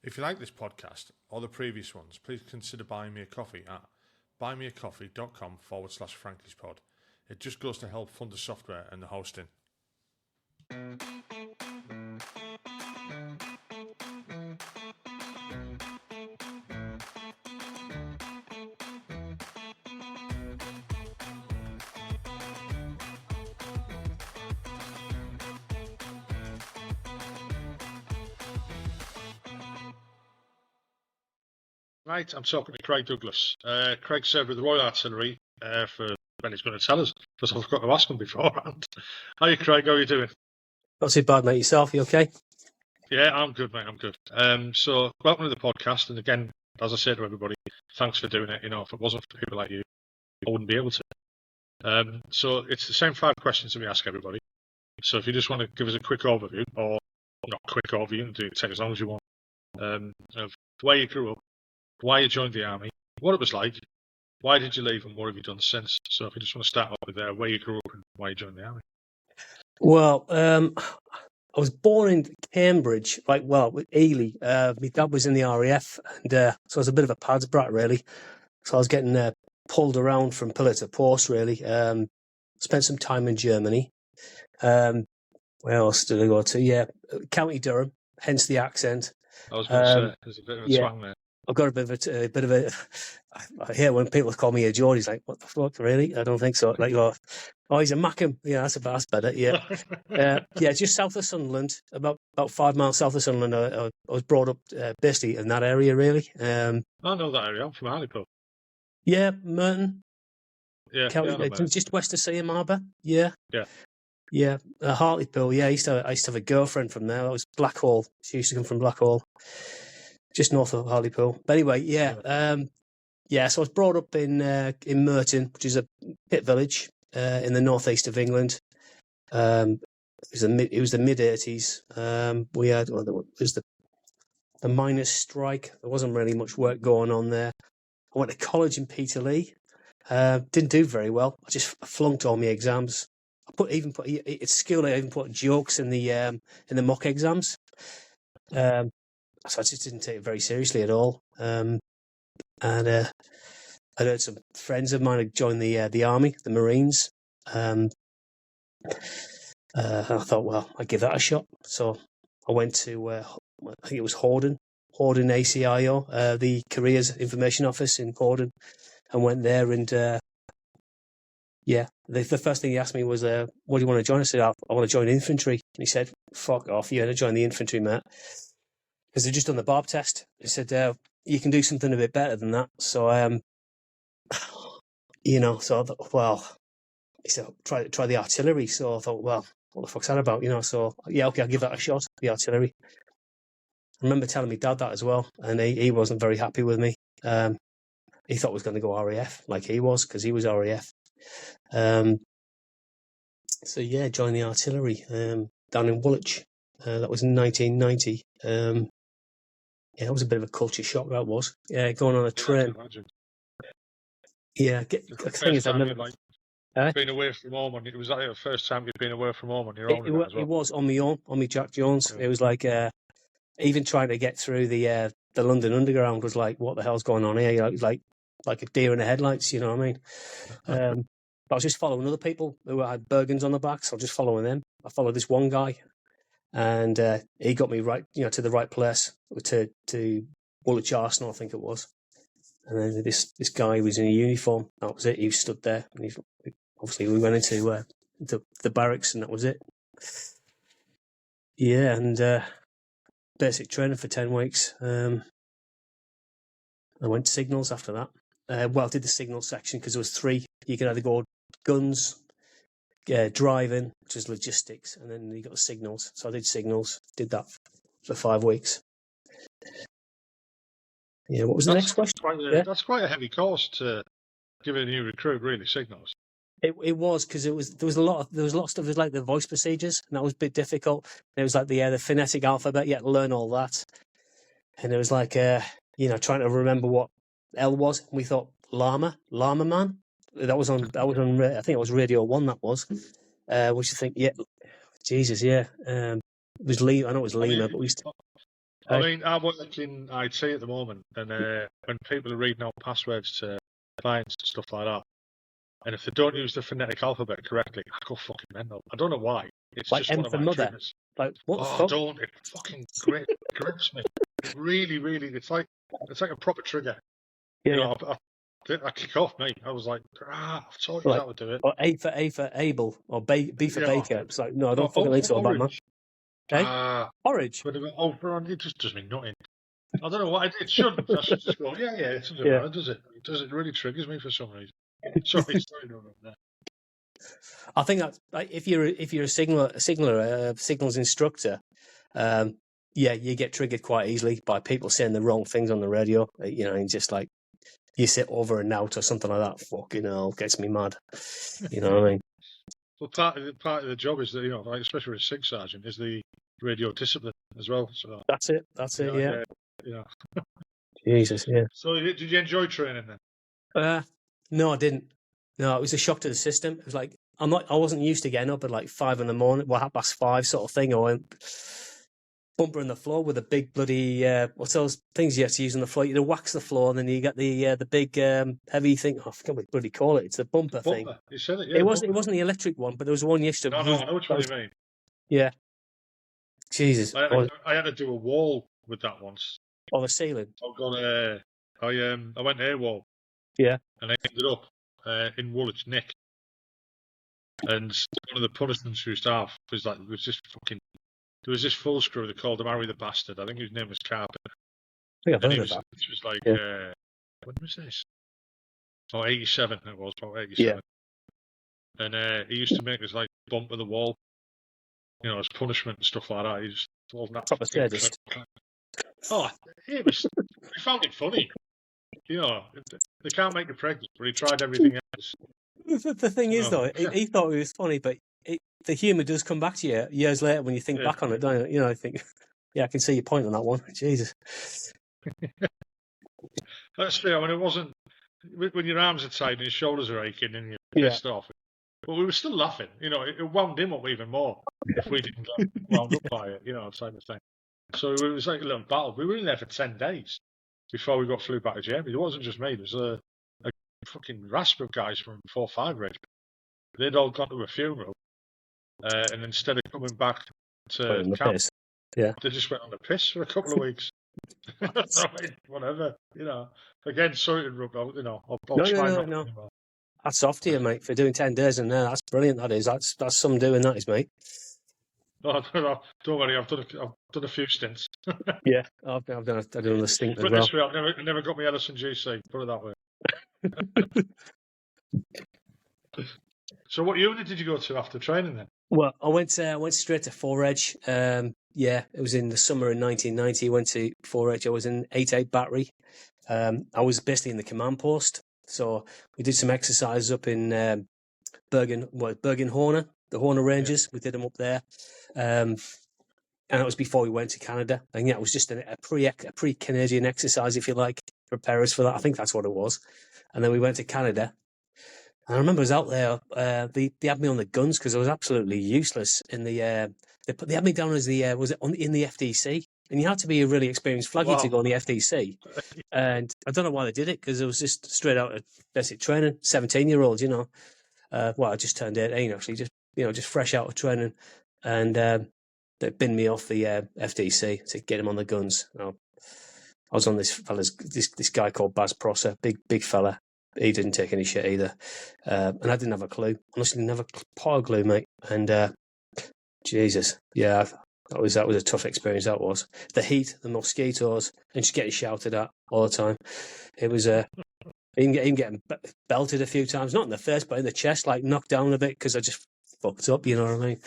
If you like this podcast or the previous ones, please consider buying me a coffee at buymeacoffee.com/Frankie'sPod. It just goes to help fund the software and the hosting. Right, I'm talking to Craig Douglas. Craig served with the Royal Artillery for when he's going to tell us, because I forgot to ask him beforehand. Hi, Craig, how are you doing? Not too bad, mate. Yourself, you okay? Yeah, I'm good, mate, I'm good. So, welcome to the podcast, and again, as I said to everybody, thanks for doing it. You know, if it wasn't for people like you, I wouldn't be able to. So, it's the same 5 questions that we ask everybody. So, if you just want to give us a quick overview, or not quick overview, you can take as long as you want, of where you grew up, why you joined the army, what it was like, why did you leave, and what have you done since? So if you just want to start off with where you grew up and why you joined the army. Well, I was born in Cambridge, with Ely. My dad was in the RAF, and so I was a bit of a pads brat, really. So I was getting pulled around from pillar to post, really. Spent some time in Germany. Where else did I go to? Yeah, County Durham, hence the accent. I was going to say, there's a bit of a swang there. I've got a bit of a. I hear when people call me a Geordie, he's like, "What the fuck, really?" I don't think so. Like, oh, he's a Mackham. Yeah, that's better. Yeah, just south of Sunderland, about 5 miles south of Sunderland. I was brought up basically in that area, really. I know that area. I'm from Hartlepool. Yeah, Merton. Yeah, just west of Seaham Harbour. Yeah. Hartlepool. Yeah, I used to have a girlfriend from there. That was Blackhall. She used to come from Blackhall. Just north of Hartlepool. But anyway, so I was brought up in Merton, which is a pit village in the northeast of England. It was the mid-80s. We had it was the miners' strike. There wasn't really much work going on there. I went to college in Peterlee. Didn't do very well. I just flunked all my exams. It's school. I even put jokes in the mock exams. So I just didn't take it very seriously at all. And I heard some friends of mine had joined the army, the Marines. I thought, well, I'd give that a shot. So I went to, I think it was Horden ACIO, the Careers Information Office in Horden, and went there. And the first thing he asked me was, "What do you want to join?" I said, "I want to join infantry." And he said, "Fuck off! You're going to join the infantry, mate." Because they'd just done the barb test. He said, you can do something a bit better than that. So, so I thought, well, he said, try the artillery. So I thought, well, what the fuck's that about? So, yeah, okay, I'll give that a shot, the artillery. I remember telling my dad that as well, and he wasn't very happy with me. He thought I was going to go RAF, like he was, because he was RAF. So, yeah, joined the artillery down in Woolwich. That was in 1990. Yeah, it was a bit of a culture shock, that was. Yeah, going on a train. Yeah, the thing is, I've never... been away from home, and it was like the first time you'd been away from home on your own. It was on my own, on my Jack Jones. Yeah. It was like, even trying to get through the London Underground was like, what the hell's going on here? It was like a deer in the headlights, you know what I mean? But I was just following other people who had Bergens on the back, so I was just following them. I followed this one guy. And he got me right, to the right place, to Woolwich Arsenal, I think it was. And then this guy was in a uniform. That was it. He stood there, and obviously we went into the barracks, and that was it. Yeah, and basic training for 10 weeks. I went to signals after that. I did the signals section because there was 3. You could either go guns, driving, which is logistics, and then you got the signals. So I did signals, did that for 5 weeks. Yeah, what was the next question? That's quite a heavy course to give a new recruit, really, signals. It was, because there was a lot of stuff. There was like the voice procedures, and that was a bit difficult. There was like the phonetic alphabet. You had to learn all that, and it was like trying to remember what L was. And we thought llama man. That was on. I think it was Radio 1. That was. Which I think, yeah, Jesus, yeah. It was Lima. I know it was Lima, but we used to... I mean, I work in IT at the moment, and when people are reading out passwords to clients and stuff like that, and if they don't use the phonetic alphabet correctly, I go fucking mental. I don't know why. It's Like just M one of for my mother. triggers. Like, what the Oh, fuck? don't! It fucking grips me. It really, really. It's like a proper trigger. Yeah, You yeah. know, I kick off, mate. I was like, I've taught you Like, how to do it. or A for Abel, or B for Yeah. Baker. It's like, no, I Oh, don't fucking O think for so about man. orange. Hey, Ah, porridge. but it just does me nothing. I don't know what it shouldn't. I should just go, yeah, it doesn't Yeah. matter, does it? It really triggers me for some reason. Sorry, no, no. I think that like, if you're a signals instructor, yeah, you get triggered quite easily by people saying the wrong things on the radio. You know, and just like you sit over and out or something like that. Fucking hell, gets me mad. You know what I mean? Well, part of the job is that, you know, like especially with a SIG sergeant, is the radio discipline as well. So That's it. Yeah. Yeah. Jesus, yeah. So did you enjoy training then? No, I didn't. No, it was a shock to the system. It was like I wasn't used to getting up at like 5 a.m, well, 5:30 sort of thing. I went bumper in the floor with a big bloody what's those things you have to use on the floor? You wax the floor, and then you get the big heavy thing. Oh, I forget what you bloody call it. It's the bumper thing. You said it, yeah. It wasn't the electric one, but there was one you used to. No, I know which one you mean. Yeah. Jesus. I had to do a wall with that once. On the ceiling. I went AWOL. Yeah. And I ended up in Woolwich Nick. And one of the punishments we used to have was like there was this full screw they called him Harry the Bastard. I think his name was Carpenter. I think I've heard of that. It was like when was this? Oh, 87 it was, about 87. Yeah. And he used to make us like bump with the wall, you know, as punishment and stuff like that. He just wasn't that proper sadist. Oh, we found it funny. You know, they can't make you pregnant, but he tried everything else. The thing is, though, he thought it was funny, but the humour does come back to you years later when you think back on it, don't you? You know, I think, yeah, I can see your point on that one. Jesus. That's true. I mean, it wasn't when your arms are tight and your shoulders are aching and you're pissed off. But we were still laughing. You know, it wound him up even more if we didn't get wound up by it. You know, type of thing. So it was like a little battle. We were in there for 10 days before we got flew back to Germany. It wasn't just me. There was a fucking rasp of guys from 4-5 regiment. They'd all gone to a funeral, and instead of coming back to camp, they just went on the piss for a couple of weeks. Whatever, you know. Again, sorry to rub out, you know. I'll try not anymore. That's off to you, mate, for doing 10 days in there. That's brilliant, that is. That's some doing, that is, mate. No, don't worry, I've done a few stints. Yeah, I've done a stint as well. But this way, I never got my Edison GC, put it that way. So what unit did you go to after training then? Well, I went straight to 4-Edge. Yeah, it was in the summer of 1990. I went to 4-Edge. I was in 8-8 battery. I was basically in the command post. So we did some exercises up in Bergen-Horne, the Horne Rangers. We did them up there. And it was before we went to Canada. And yeah, it was just a pre-Canadian exercise, if you like, prepare us for that. I think that's what it was. And then we went to Canada. And I remember I was out there. They had me on the guns because I was absolutely useless in the. They had me down as the in the FDC, and you had to be a really experienced flaggy to go on the FDC. And I don't know why they did it because it was just straight out of basic training. 17-year-olds, you know. Well, I just turned 18 actually, just fresh out of training, and they binned me off the FDC to get him on the guns. I was on this guy called Baz Prosser, big fella. He didn't take any shit either, and I didn't have a clue. Honestly, didn't have a pot of glue, mate. And Jesus, yeah, that was a tough experience. That was the heat, the mosquitoes, and just getting shouted at all the time. It was even getting belted a few times, not in the face, but in the chest, like knocked down a bit because I just fucked up. You know what I mean?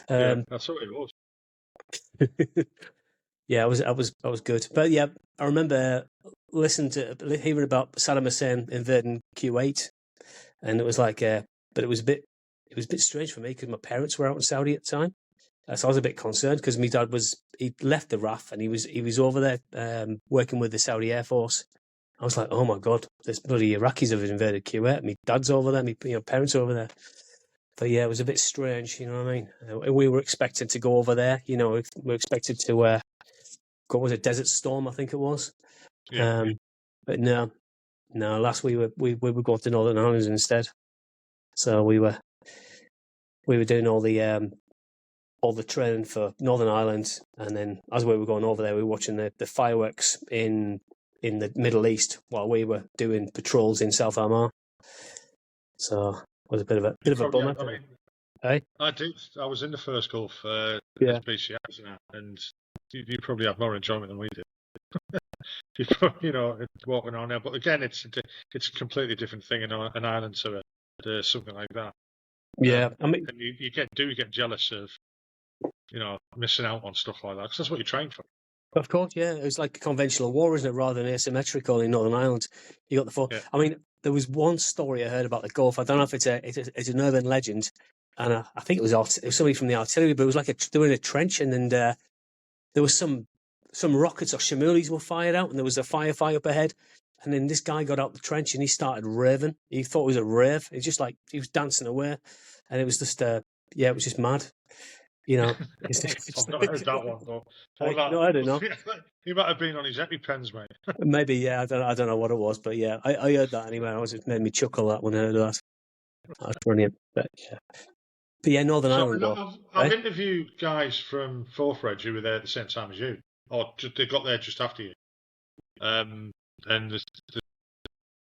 Yeah, that's what it was. Yeah, I was good, but yeah, I remember hearing about Saddam Hussein invading Kuwait, and it was like, but it was a bit strange for me because my parents were out in Saudi at the time, so I was a bit concerned because my dad he'd left the RAF and he was over there working with the Saudi Air Force. I was like, oh my god, this bloody Iraqis have invaded Kuwait. My dad's over there, my parents are over there. But yeah, it was a bit strange, you know what I mean? We were expected to go over there, you know, we were expected to what was it, Desert Storm, I think it was. Yeah. But no, last we were going to Northern Ireland instead. So we were doing all the training for Northern Ireland, and then as we were going over there, we were watching the fireworks in the Middle East while we were doing patrols in South Armagh. So it was a bit of a bummer. I mean, hey? I was in the first Gulf as BCS, and you probably have more enjoyment than we did. Walking on there. But again, it's a completely different thing in an island to something like that. Yeah, I mean, and you get jealous of missing out on stuff like that, because that's what you train for. Of course, yeah. It was like a conventional war, isn't it, rather than asymmetrical in Northern Ireland. You got the four. Yeah. I mean, there was one story I heard about the Gulf. I don't know if it's an urban legend, and I think it was somebody from the artillery, but it was like they were in a trench, and then there was some rockets or shamulis were fired out, and there was a firefight up ahead. And then this guy got out the trench and he started raving. He thought it was a rave. It's just like he was dancing away, and it was just it was just mad. I've not heard that one, though. No, I don't know. He might have been on his EpiPens, mate. Maybe, yeah. I don't know what it was, but yeah, I heard that anyway. It made me chuckle that when I heard that. That was brilliant. But yeah, Northern Ireland. I've interviewed guys from Fourth Reg who were there at the same time as you, or they got there just after you. And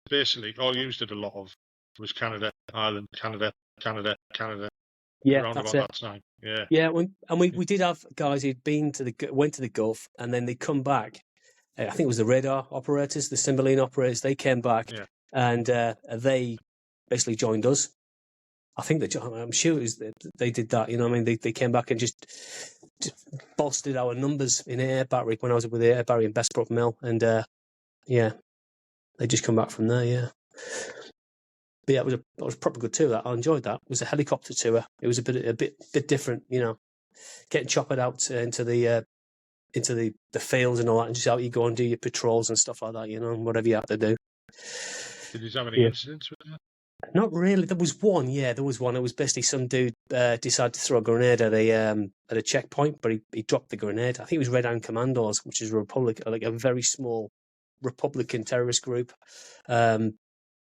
basically, all you did a lot of was Canada, Ireland, Canada. Yeah, that's it. That time. Yeah, yeah. We did have guys who'd went to the Gulf, and then they come back. I think it was the radar operators, the Cymbeline operators. They came back, and they basically joined us. I think I'm sure they did that. You know what I mean? They came back and just bolstered our numbers in Air Battery when I was with the Air Battery in Bestbrook Mill, and they just come back from there. Yeah. But yeah, it was a proper good tour. I enjoyed that. It was a helicopter tour. It was a bit different, getting choppered out into the fields and all that, and just out you go and do your patrols and stuff like that, and whatever you have to do. Did you have any incidents with that? Not really. There was one. Yeah, there was one. It was basically some dude decided to throw a grenade at a checkpoint, but he dropped the grenade. I think it was Red Hand Commandos, which is a very small Republican terrorist group.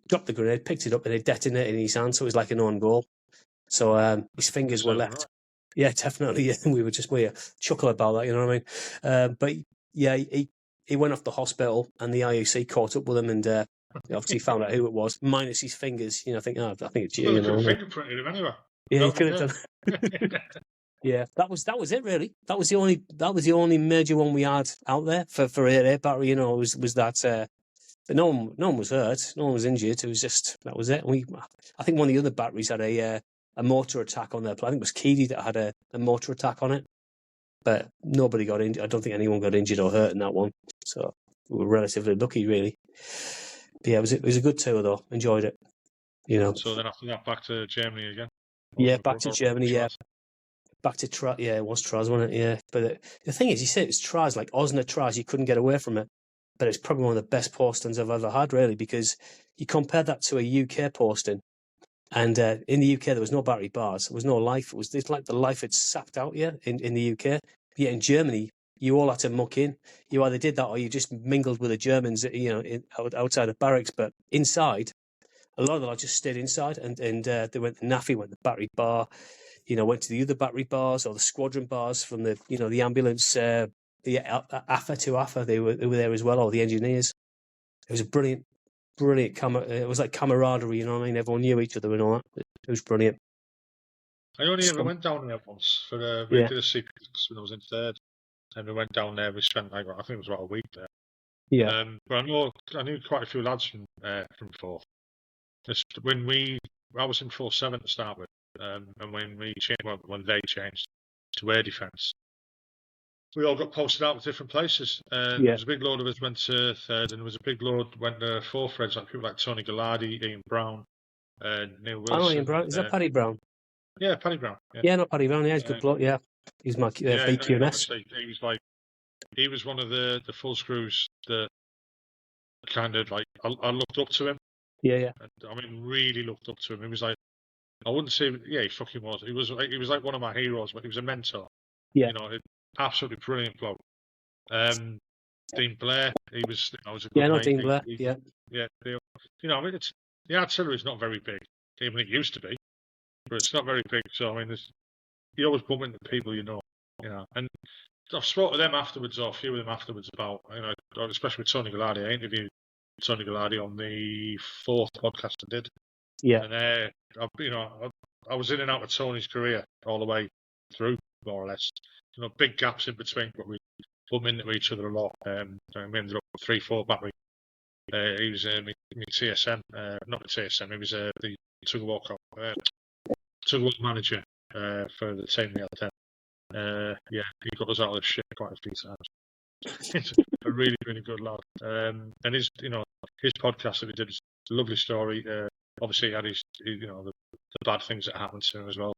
Dropped the grenade, picked it up, and it detonated in his hand, so it was like an own goal. So his fingers were left. Right. Yeah, definitely. Yeah. We were chuckle about that, you know what I mean? But yeah, he went off the hospital, and the IUC caught up with him, and obviously found out who it was, minus his fingers. I think it's you. Well, could have fingerprinted him anyway. Yeah, he could have done. Yeah, that was it really. That was the only major one we had out there for Air Battery. Was that. But no one was hurt. No one was injured. It was just that was it. I think one of the other batteries had a mortar attack on their plane. I think it was Keedy that had a mortar attack on it, but nobody got injured. I don't think anyone got injured or hurt in that one. So we were relatively lucky, really. But yeah, it was a good tour though. Enjoyed it. So then after that, back to Germany again. Back to Germany. Yeah, back to Traz. Yeah, it was Traz, wasn't it? Yeah, but the thing is, you said it's Traz, like Osna Traz. You couldn't get away from it. But it's probably one of the best postings I've ever had, really, because you compare that to a UK posting, and in the UK there was no battery bars, there was no life. It's like the life had sapped out you in the UK. Yet in Germany, you all had to muck in. You either did that or you just mingled with the Germans, outside of barracks. But inside, a lot of the lads just stayed inside, and they went to NAFI, went to the battery bar, went to the other battery bars or the squadron bars from the the ambulance. AFA to AFA, they were there as well, all the engineers. It was a brilliant it was like camaraderie, you know what I mean? Everyone knew each other and all that. It was brilliant. I only ever went down there once for we did a CPX when I was in third, and we went down there. We spent I think it was about a week there. Yeah. But I knew quite a few lads from Fourth. Just I was in 4-7 to start with, and when they changed to air defence, we all got posted out to different places, and there was a big load of us went to third, and there was a big load went to Fourth Reg, like people like Tony Gallardi, Ian Brown, Neil Wilson. Oh, Ian Brown. Is that Paddy Brown? Yeah, Paddy Brown. Yeah, not Paddy Brown. Yeah, he's a good bloke. Yeah, he's my VQMS. He was one of the full screws that kind of like I looked up to him. Yeah. And, really looked up to him. He was like, I wouldn't say, he fucking was. He was like one of my heroes, but he was a mentor. Yeah. Absolutely brilliant bloke. Dean Blair, he was a good Yeah, not mate. Dean Blair. Yeah. I mean, the artillery is not very big. Even it used to be, but it's not very big. So I mean, you always bump into people you know. And I've spoken to them afterwards, or a few of them afterwards about, especially with Tony Gallardi. I interviewed Tony Gallardi on the 4th podcast I did. Yeah. And I was in and out of Tony's career all the way through, more or less. Big gaps in between, but we bump into each other a lot. And we ended up with 3-4 battery. He was my TSM, not the TSM. He was the tug of war manager for the team we had then. He got us out of the shit quite a few times. He's a really, really good lad. And his podcast that he did is a lovely story. Obviously, he had his, the bad things that happened to him as well.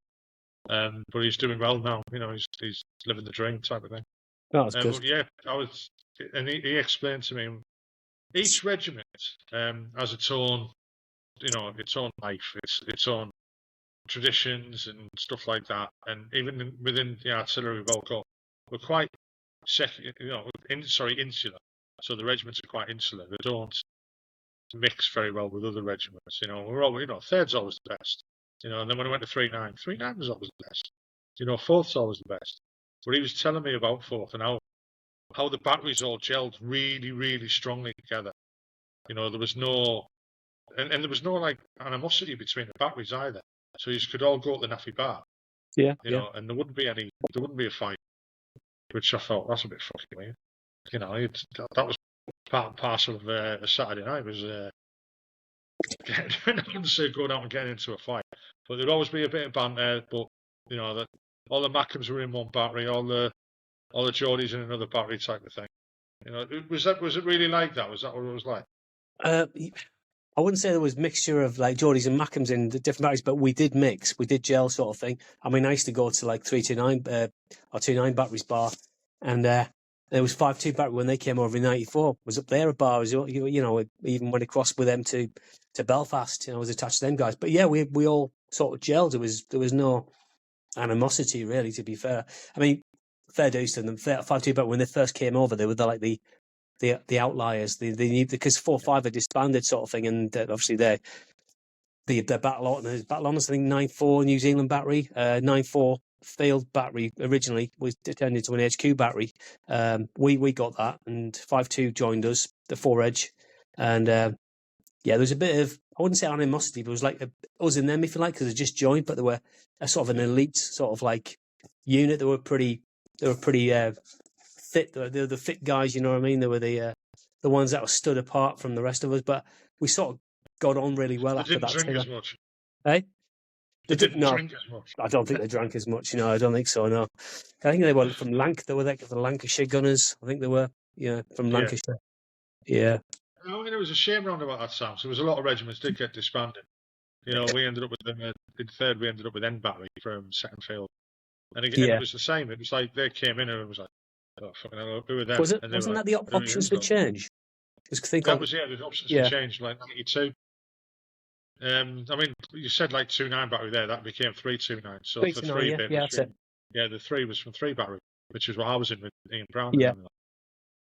But he's doing well now. He's living the dream type of thing. Oh, that's good. But yeah, he explained to me each regiment has its own, its own life, its own traditions and stuff like that. And even within the artillery we're quite insular. So the regiments are quite insular. They don't mix very well with other regiments. We're always, third's always the best. And then when I went to 3-9, 3-9 was always the best. Fourth's always the best. But he was telling me about fourth and how the batteries all gelled really, really strongly together. There was no, and there was no like animosity between the batteries either. So you could all go to the Naffy bar. Yeah. And there wouldn't be a fight. Which I thought, that's a bit fucking weird. That was part and parcel of a Saturday night, was I wouldn't say going out and getting into a fight, but there'd always be a bit of banter. But all the Mackhams were in one battery, all the Geordies in another battery type of thing. Was it really like that? Was that what it was like? I wouldn't say there was mixture of like Geordies and Mackhams in the different batteries, but we did mix, we did gel sort of thing. I mean, I used to go to like 329 or 29 batteries bar, and there was 5-2 battery when they came over in '94. Was up there a bar, even when it crossed with them to Belfast, I was attached to them guys. But yeah, we all sort of gelled. There was no animosity really, to be fair. I mean, fair dues to them. 5-2 battery when they first came over, they were the outliers, because 4-5 are disbanded sort of thing, and obviously the battle honors, I think 9-4 New Zealand battery, 9-4 field battery originally was turned into an HQ battery. We got that, and 5-2 joined us, the 4 Edge, and there was a bit of, I wouldn't say animosity, but it was like us and them, if you like, because they just joined, but they were a sort of an elite sort of like unit. They were pretty fit. They were the fit guys, you know what I mean? They were the ones that were stood apart from the rest of us. But we sort of got on really well after that. They didn't drink as much. Hey? They didn't drink as much. I don't think they drank as much. I don't think so. No, I think they were from They were the Lancashire Gunners. I think they were. From Lancashire. Yeah. I mean, it was a shame round about that time. So there was a lot of regiments did get disbanded. We ended up with them in third. We ended up with N Battery from second field, and again it was the same. It was like they came in and it was like, oh, fucking hell, who were them? Wasn't that the options for change? That was the options for change, like 92. I mean, you said like 2-9 battery there. That became 3-2-9. So the 3 bit, that's it. Yeah, the 3 was from 3 battery, which is what I was in with Ian Brown. Yeah.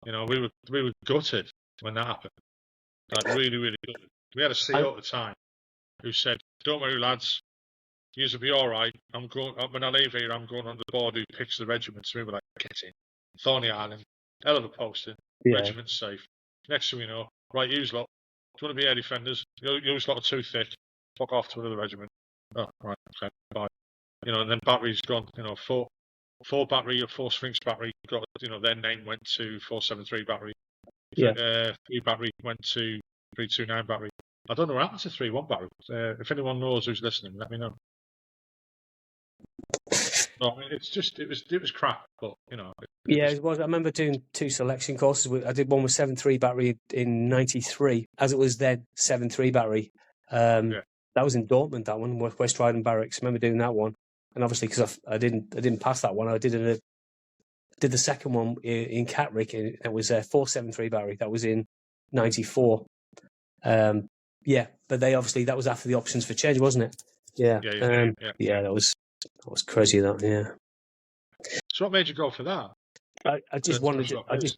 We were gutted when that happened. Like really, really gutted. We had a CEO at the time who said, "Don't worry, lads, you'll be all right. When I leave here, I'm going on the board who picks the regiments." We were like, "Get in, Thorney Island, hell of a posting, regiment's safe." Next thing we know, right, use lot. Do you want to be air defenders? Use lot are too thick. Fuck off to another regiment. Oh, right, okay, bye. And then battery's gone. 4 battery or 4 Sphinx battery got. Their name went to 473 battery. 3 battery went to 329 battery. I don't know what happened to 3-1 battery. If anyone knows who's listening, let me know. No, I mean, it was crap, but it was. I remember doing 2 selection courses. I did one with 7.3 battery in '93, as it was then 7.3 battery. That was in Dortmund. That one, West Riding Barracks. I remember doing that one, and obviously because I didn't pass that one, I did the second one in Catterick. It was a 4.7.3 battery. That was in '94. But that was after the options for change, wasn't it? Yeah. That was crazy. So what made you go for that? I just wanted That's to, what it is.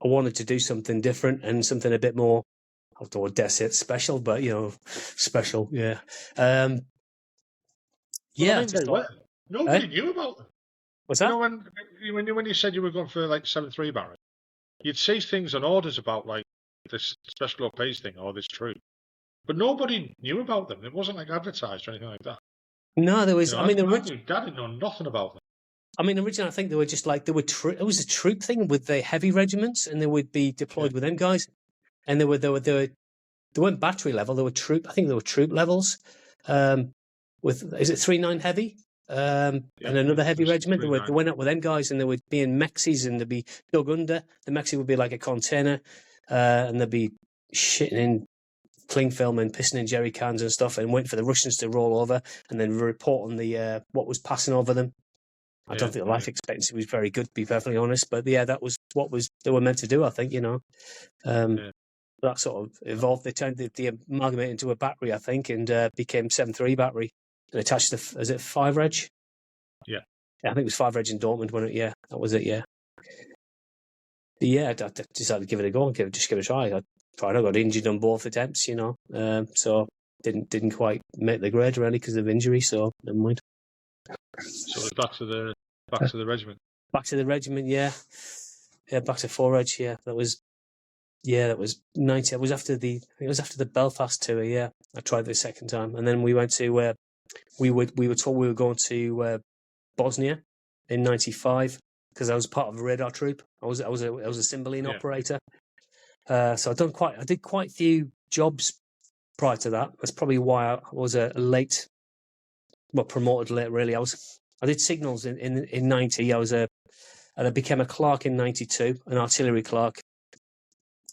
I wanted to do something different and something a bit more, I don't dare say it special, but special, yeah. Well, I Yeah, I mean, just they thought, were. Nobody knew about them. what's You that? know, when you said you were going for like 7.3 Barry, you'd see things on orders about like this special OPs thing or this troop, but nobody knew about them. It wasn't like advertised or anything like that. No, there was. I mean, I didn't know nothing about them. I mean, originally, I think they were just like it was a troop thing with the heavy regiments, and they would be deployed with them guys, and they weren't battery level. They were troop. I think they were troop levels. With is it 3-9 heavy? And another heavy regiment. They went up with them guys, and they would be in Mexis, and they'd be dug under. The Mexi would be like a container, and they'd be shitting in cling film and pissing in jerry cans and stuff, and waiting for the Russians to roll over, and then report on the what was passing over them. I don't think the life expectancy was very good, to be perfectly honest. But yeah, that was what they were meant to do, I think. That sort of evolved. They turned the amalgamate into a battery, I think, and became 7.3 battery and attached to, is it 5 reg? Yeah. I think it was 5 reg in Dortmund, wasn't it? Yeah, that was it, yeah. But yeah, I decided to give it a go and give it a try. I got injured on both attempts, so didn't quite make the grade really because of injury, so never mind. So it's back to the regiment. Back to the regiment, yeah. Yeah, back to 4 reg, yeah. That was 90. It was after the Belfast tour, yeah. I tried the second time. And then we went to we were told we were going to Bosnia in 95 because I was part of a radar troop. I was a Cymbeline operator. So I did quite a few jobs prior to that. That's probably why I was promoted late really. I did signals in 90. And I became a clerk in 92, an artillery clerk.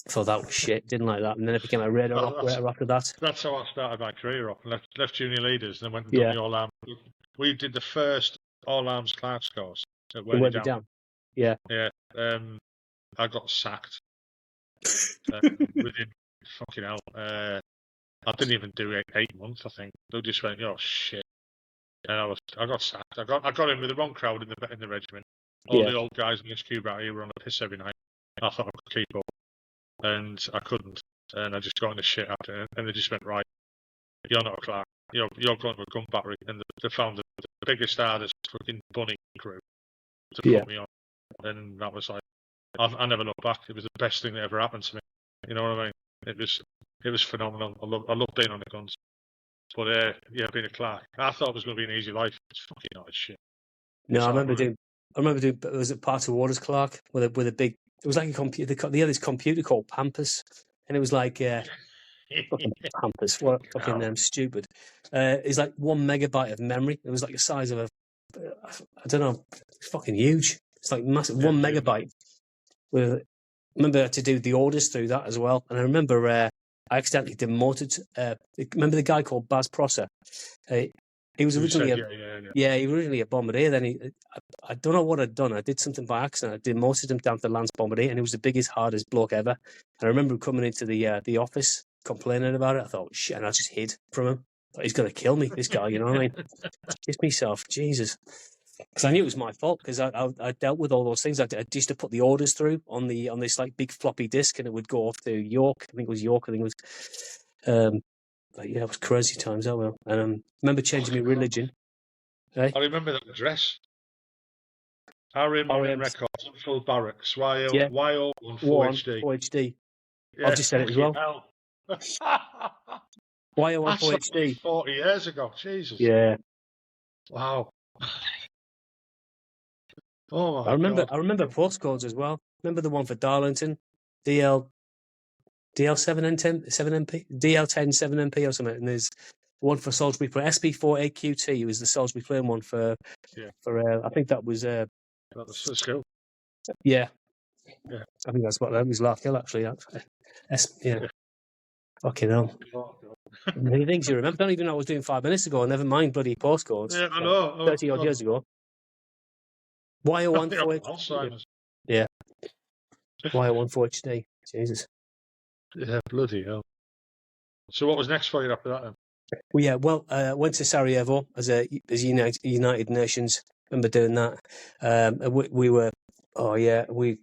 Thought that was shit, didn't like that. And then I became a radar operator after that. That's how I started my career off. Left junior leaders, then went and done the all arms. We did the first all arms clerks course at Worthy Down. Yeah. Yeah. I got sacked within fucking hell. I didn't even do 8 months, I think. They just went, oh shit. And I got sacked. I got in with the wrong crowd in the regiment. All the old guys in the HQ out here were on a piss every night. I thought I could keep up. And I couldn't, and I just got in the shit after it, and they just went, right, you're not a clerk, you're going to a gun battery, and they found the biggest, hardest fucking bunny crew to put me on, and that was like, I never looked back. It was the best thing that ever happened to me. You know what I mean? It was phenomenal. I love being on the guns, but being a clerk, I thought it was going to be an easy life. It's fucking not as shit. No, I remember doing. Was it part of Waters Clark with a big. It was like a computer. They had this computer called Pampas, and it was like fucking Pampas. What fucking stupid. It's like 1 megabyte of memory. It was like the size of I don't know. It's fucking huge. It's like massive. 1 megabyte. I remember I had to do the orders through that as well, and I remember I accidentally demoted. Remember the guy called Baz Prosser? He was originally he was originally a bombardier. Then I don't know what I'd done. I did something by accident. I demoted him down to Lance Bombardier, and he was the biggest, hardest bloke ever. And I remember him coming into the office complaining about it. I thought, shit, and I just hid from him. I thought, he's going to kill me, this guy. You know what I mean? Kiss myself, Jesus. Because I knew it was my fault. Because I dealt with all those things. I used to put the orders through on this like big floppy disk, and it would go off to York. I think it was York. I think it was. It was crazy times, that well. And I remember changing my religion. I remember that address. RM Records, Full Barracks, YO14HD. Yeah, I've just said it as well. YO14HD. 40 years ago, Jesus. Yeah. Wow. Oh my I remember God. postcodes as well. Remember the one for Darlington? DL7N10, 7MP, DL10 7MP or something, and there's one for Salisbury Plain, SP48QT was the Salisbury Plain one for I think that was that was for school. Yeah. I think that's what that was. Larkhill actually. Fucking hell. Many things you remember. I don't even know what I was doing 5 minutes ago. Never mind bloody postcodes. Yeah, I know. 30 odd years ago. YO14HD. Yeah. YO14HD. Jesus. Yeah, bloody hell. So what was next for you after that then? Well, yeah, went to Sarajevo as United Nations. Remember doing that. We were Oh yeah, I think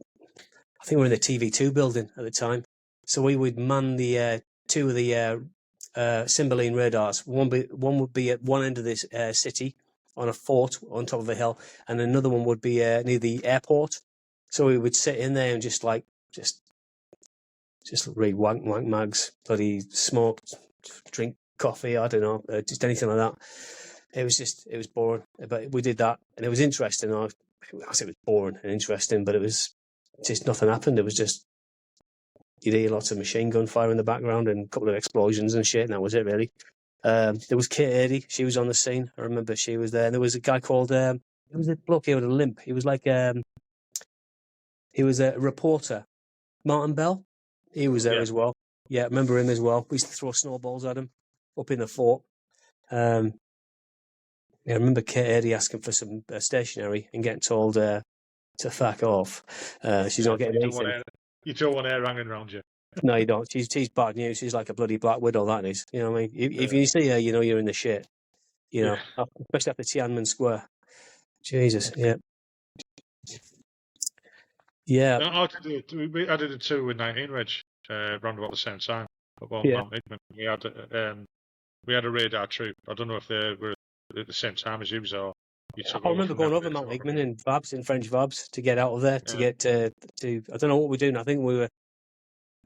we were in the TV2 building at the time, so we would man the two of the Cymbeline radars. One would be at one end of this city on a fort on top of a hill, and another one would be near the airport. So we would sit in there and just read wank mags, bloody smoke, drink coffee. I don't know, just anything like that. It was boring, but we did that, and it was interesting. I say it was boring and interesting, but it was just nothing happened. It was just you'd hear lots of machine gun fire in the background and a couple of explosions and shit, and that was it really. There was Kate Eddie, she was on the scene. I remember she was there. And there was a guy called it was a bloke here with a limp. He was like he was a reporter, Martin Bell. He was there as well. Yeah, I remember him as well. We used to throw snowballs at him up in the fort. I remember Kate Eddie asking for some stationery and getting told to fuck off. She's not getting anything. You don't want air hanging around you. No, you don't. She's bad news. She's like a bloody Black Widow, that is. You know what I mean? If you see her, you know you're in the shit. You know, especially after Tiananmen Square. Jesus, yeah. Yeah. No, I did it too with 19 Reg, around about the same time. Well, Yeah. Mount Igman. We had a radar troop. I don't know if they were at the same time as you, or you took I remember going over Mount Igman in Vabs, in French Vabs, to get out of there, to get to. I don't know what we were doing.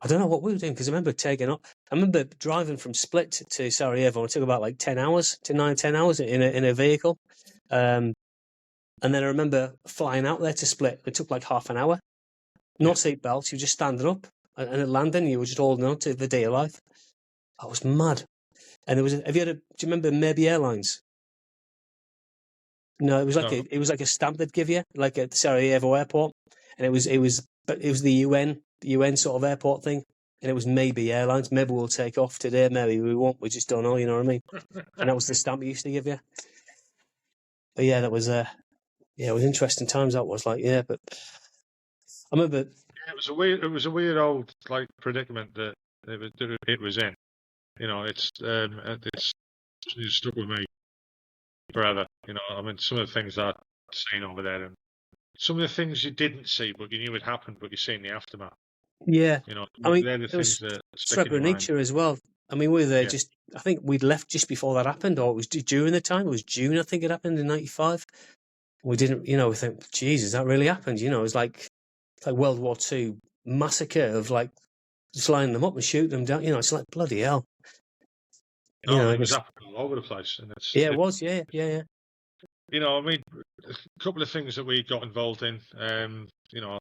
I don't know what we were doing because I remember taking up. I remember driving from Split to Sarajevo. And it took about like 10 hours, 10 hours in a vehicle. And then I remember flying out there to Split. It took like half an hour. No seat belts. You were just standing up, and at landing, you were just holding on to the day of life. I was mad. And there was. Do you remember Maybe Airlines? No, it was like a stamp they'd give you, like at the Sarajevo airport, and it was the UN sort of airport thing, and it was Maybe Airlines. Maybe we'll take off today. Maybe we won't. We just don't know. You know what I mean? And that was the stamp we used to give you. But yeah, that was it was interesting times. That was like but I remember. Yeah, it was a weird old like predicament that it was in. You know, it's stuck with me forever. You know, I mean, some of the things I've seen over there, and some of the things you didn't see, but you knew would happen, but you see in the aftermath. Yeah, you know, I mean, they're the things that stick in your mind. Srebrenica as well. I mean, we were there I think we'd left just before that happened, or it was during the time. It was June, I think it happened in '95. We didn't, we think, Jesus, that really happened. You know, it was like World War II massacre of like just lining them up and shooting them down. You know, it's like bloody hell. It was happening all over the place, and it was, yeah. You know, I mean, a couple of things that we got involved in. You know,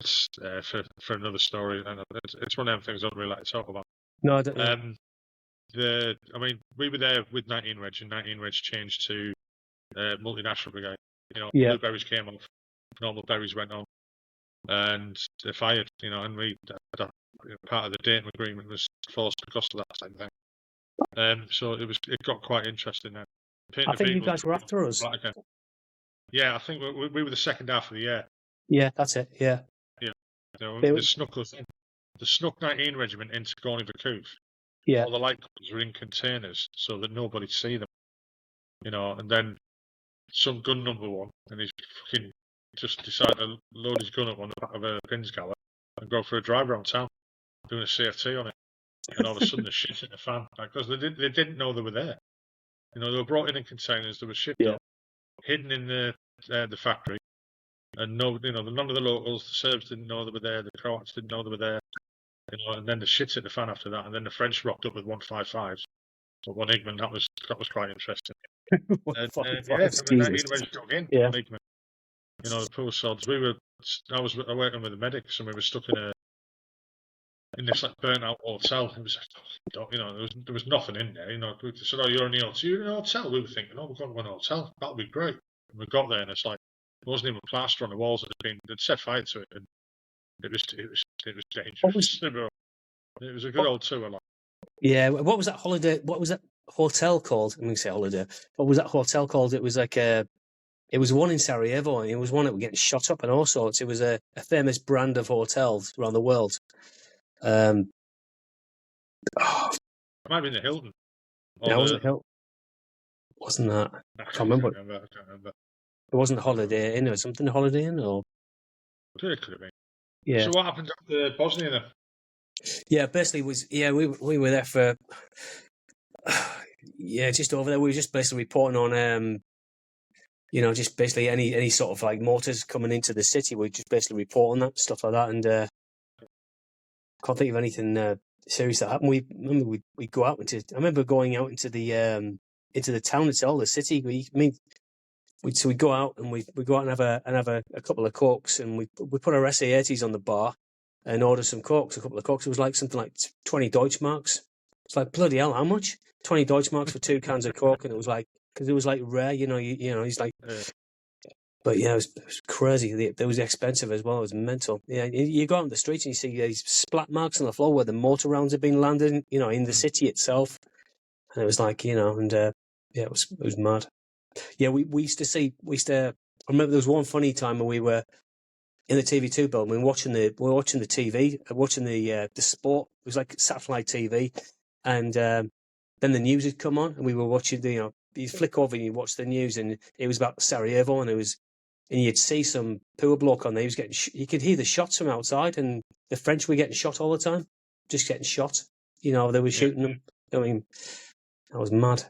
it's for another story, and it's one of them things I don't really like to talk about. No, I don't know. I mean, we were there with 19 Reg, and 19 Reg changed to multinational brigade. You know, blueberries came off, normal berries went on, and they fired. You know, and we part of the dating agreement was forced because of that same thing. So it got quite interesting then. I think you guys were after us. Yeah, I think we were the second half of the year. Yeah, that's it. Yeah. Yeah. They snuck 19 Regiment into Gorny Vakuf. Yeah. All the light guns were in containers so that nobody'd see them. You know, and then some gun number one, and he's fucking just decided to load his gun up on the back of a Pinsgauer and go for a drive around town, doing a CFT on it. And all of a sudden the shit's in the fan because they didn't know they were there. You know, they were brought in containers, they were shipped up, hidden in the factory, and none of the locals, the Serbs didn't know they were there, the Croats didn't know they were there. You know, and then the shit's hit the fan after that, and then the French rocked up with 155s. So one Igman, that was quite interesting. Igman. You know, the poor sods. I was working with the medics, and we were stuck in this like burnt out hotel. It was there was nothing in there. You know, they said, "Oh, you're in the hotel." You're in a hotel. We were thinking, "Oh, we've got one hotel. That'll be great." And we got there, and it's like there wasn't even plaster on the walls. They'd set fire to it, and it was dangerous. It was a good old tour. Like. Yeah. What was that holiday? What was that hotel called? I'm going to say holiday. What was that hotel called? It was like it was one in Sarajevo, and it was one that was getting shot up and all sorts. It was a famous brand of hotels around the world. It might have been the Hilton. Yeah, wasn't Hilton. Wasn't that? I can't remember. It wasn't a Holiday Inn or something. A Holiday Inn, or It could have been. yeah. So what happened after Bosnia then? Yeah, basically we were there for just over there. We were just basically reporting on just basically any sort of like mortars coming into the city. We just basically report on that stuff like that, and can't think of anything serious that happened. We go out into. I remember going out into the town itself, the city. We go out and we go out and have a couple of cokes, and we put our SA80s on the bar and order some cokes, a couple of cokes. It was like something like 20 Deutschmarks. It's like, bloody hell, how much? 20 Deutschmarks for 2 cans of coke, and it was like, because it was like rare, he's like, but yeah, it was crazy. It was expensive as well. It was mental. Yeah, you go out on the streets and you see these splat marks on the floor where the mortar rounds have been landed, in the city itself, and it was like, it was mad. Yeah, we used to. I remember there was one funny time when we were in the TV2 building. We were watching the TV, watching the sport. It was like satellite TV, and then the news had come on, and we were watching you flick over and you watch the news, and it was about Sarajevo, and you'd see some poor bloke on there. He was getting. You could hear the shots from outside, and the French were getting shot all the time, just getting shot. They were shooting them. I mean, that was mad.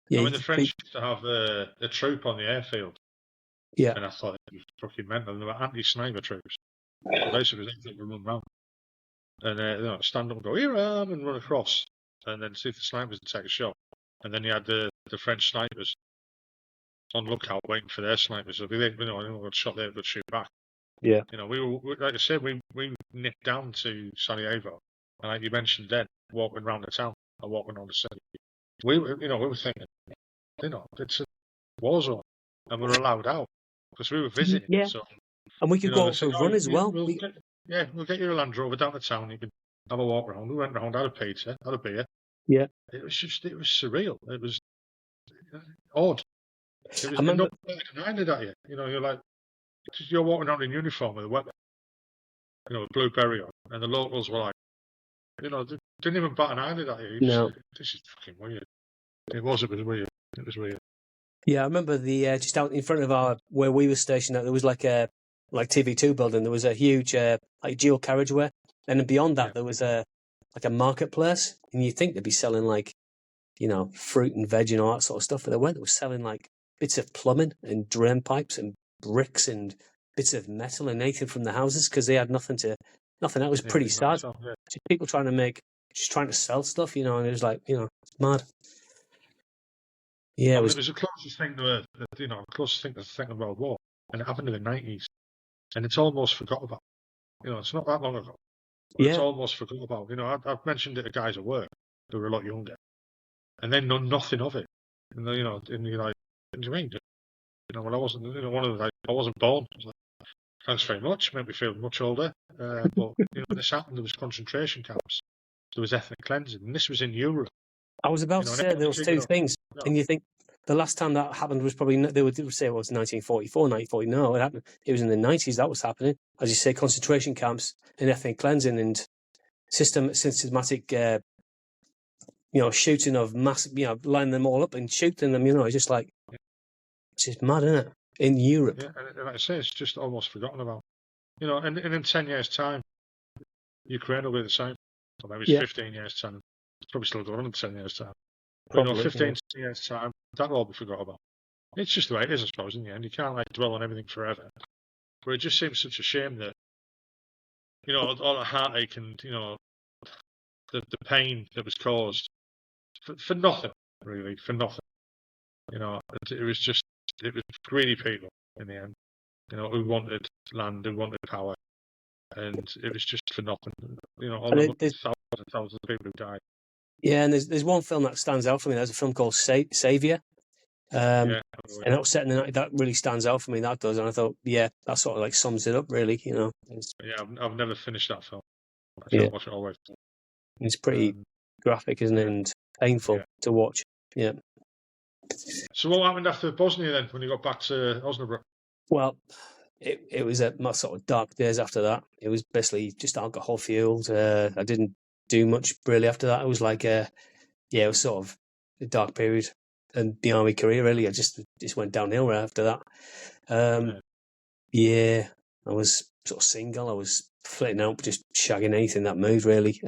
Yeah, I mean, the French used to have a troop on the airfield. Yeah. And I thought it was fucking mental. They were anti-sniper troops. So basically, they would run around and stand up and go, here I am, and run across. And then see if the snipers would take a shot. And then you had the French snipers on lookout waiting for their snipers. So if they got shot, they would shoot back. Yeah. We were, like I said, we nipped down to Sarajevo. And like you mentioned then, walking around the town or walking on the city. We were thinking, it's a war zone. And we were allowed out. Because we were visiting. Yeah. So, and we could go out for a run as well. We'll get you a Land Rover down to town. You can have a walk around. We went around, had a pizza, had a beer. Yeah. It was surreal. It was odd. It was not blinded at you. You're like, you're walking around in uniform with a weapon, a blue berry on, and the locals were like, they didn't even bat an eyelid at you. No. This is fucking weird. It was weird. It was weird. Yeah, I remember the just out in front of where we were stationed. There was like a TV2 building. There was a huge like dual carriageway, and then beyond that there was a marketplace. And you'd think they'd be selling like fruit and veg and all that sort of stuff, but they weren't. They were selling like bits of plumbing and drain pipes and bricks and bits of metal and anything from the houses because they had nothing. That was pretty sad. Just people trying to sell stuff, and it was like it's mad. Yeah, it was the closest thing to the Second World War, and it happened in the 90s, and it's almost forgot about. It's not that long ago. But it's almost forgot about. I've mentioned it to guys at work who were a lot younger, and they know nothing of it. And you're like, what do you mean? When I wasn't, one of the I wasn't born. I was like, thanks very much. Made me feel much older. But this happened. There was concentration camps. There was ethnic cleansing, and this was in Europe. I was about to say those two things, and you think the last time that happened was probably they would say it was 1944, 1940. No, it happened. It was in the 90s that was happening. As you say, concentration camps and ethnic cleansing and systematic, shooting of mass, lining them all up and shooting them. It's just like it's just mad, isn't it? In Europe, yeah, and like I say, it's just almost forgotten about. And in 10 years' time, Ukraine will be the same. Or maybe it's 15 years' time. It's probably still going on in 10 years' time. But 15 years' time, that'll all be forgot about. It's just the way it is, I suppose, in the end. You can't dwell on everything forever. But it just seems such a shame that, all the heartache and, the pain that was caused for nothing, really, for nothing. It was greedy people in the end, who wanted land, who wanted power. And it was just for nothing. All the thousands of people who died. Yeah, and there's one film that stands out for me. There's a film called Savior. And that was set in the night. That really stands out for me. That does, and I thought, that sort of sums it up, really. Yeah, I've never finished that film. I can't watch it all the way through. It's pretty graphic, isn't it, and painful to watch. Yeah. So what happened after Bosnia then, when you got back to Osnabrück? Well, it was my sort of dark days after that. It was basically just alcohol fueled. I didn't do much really after that. It was like, it was sort of a dark period. and the army career really, I just went downhill right after that. Yeah, I was sort of single. I was flitting out, just shagging anything that moved really.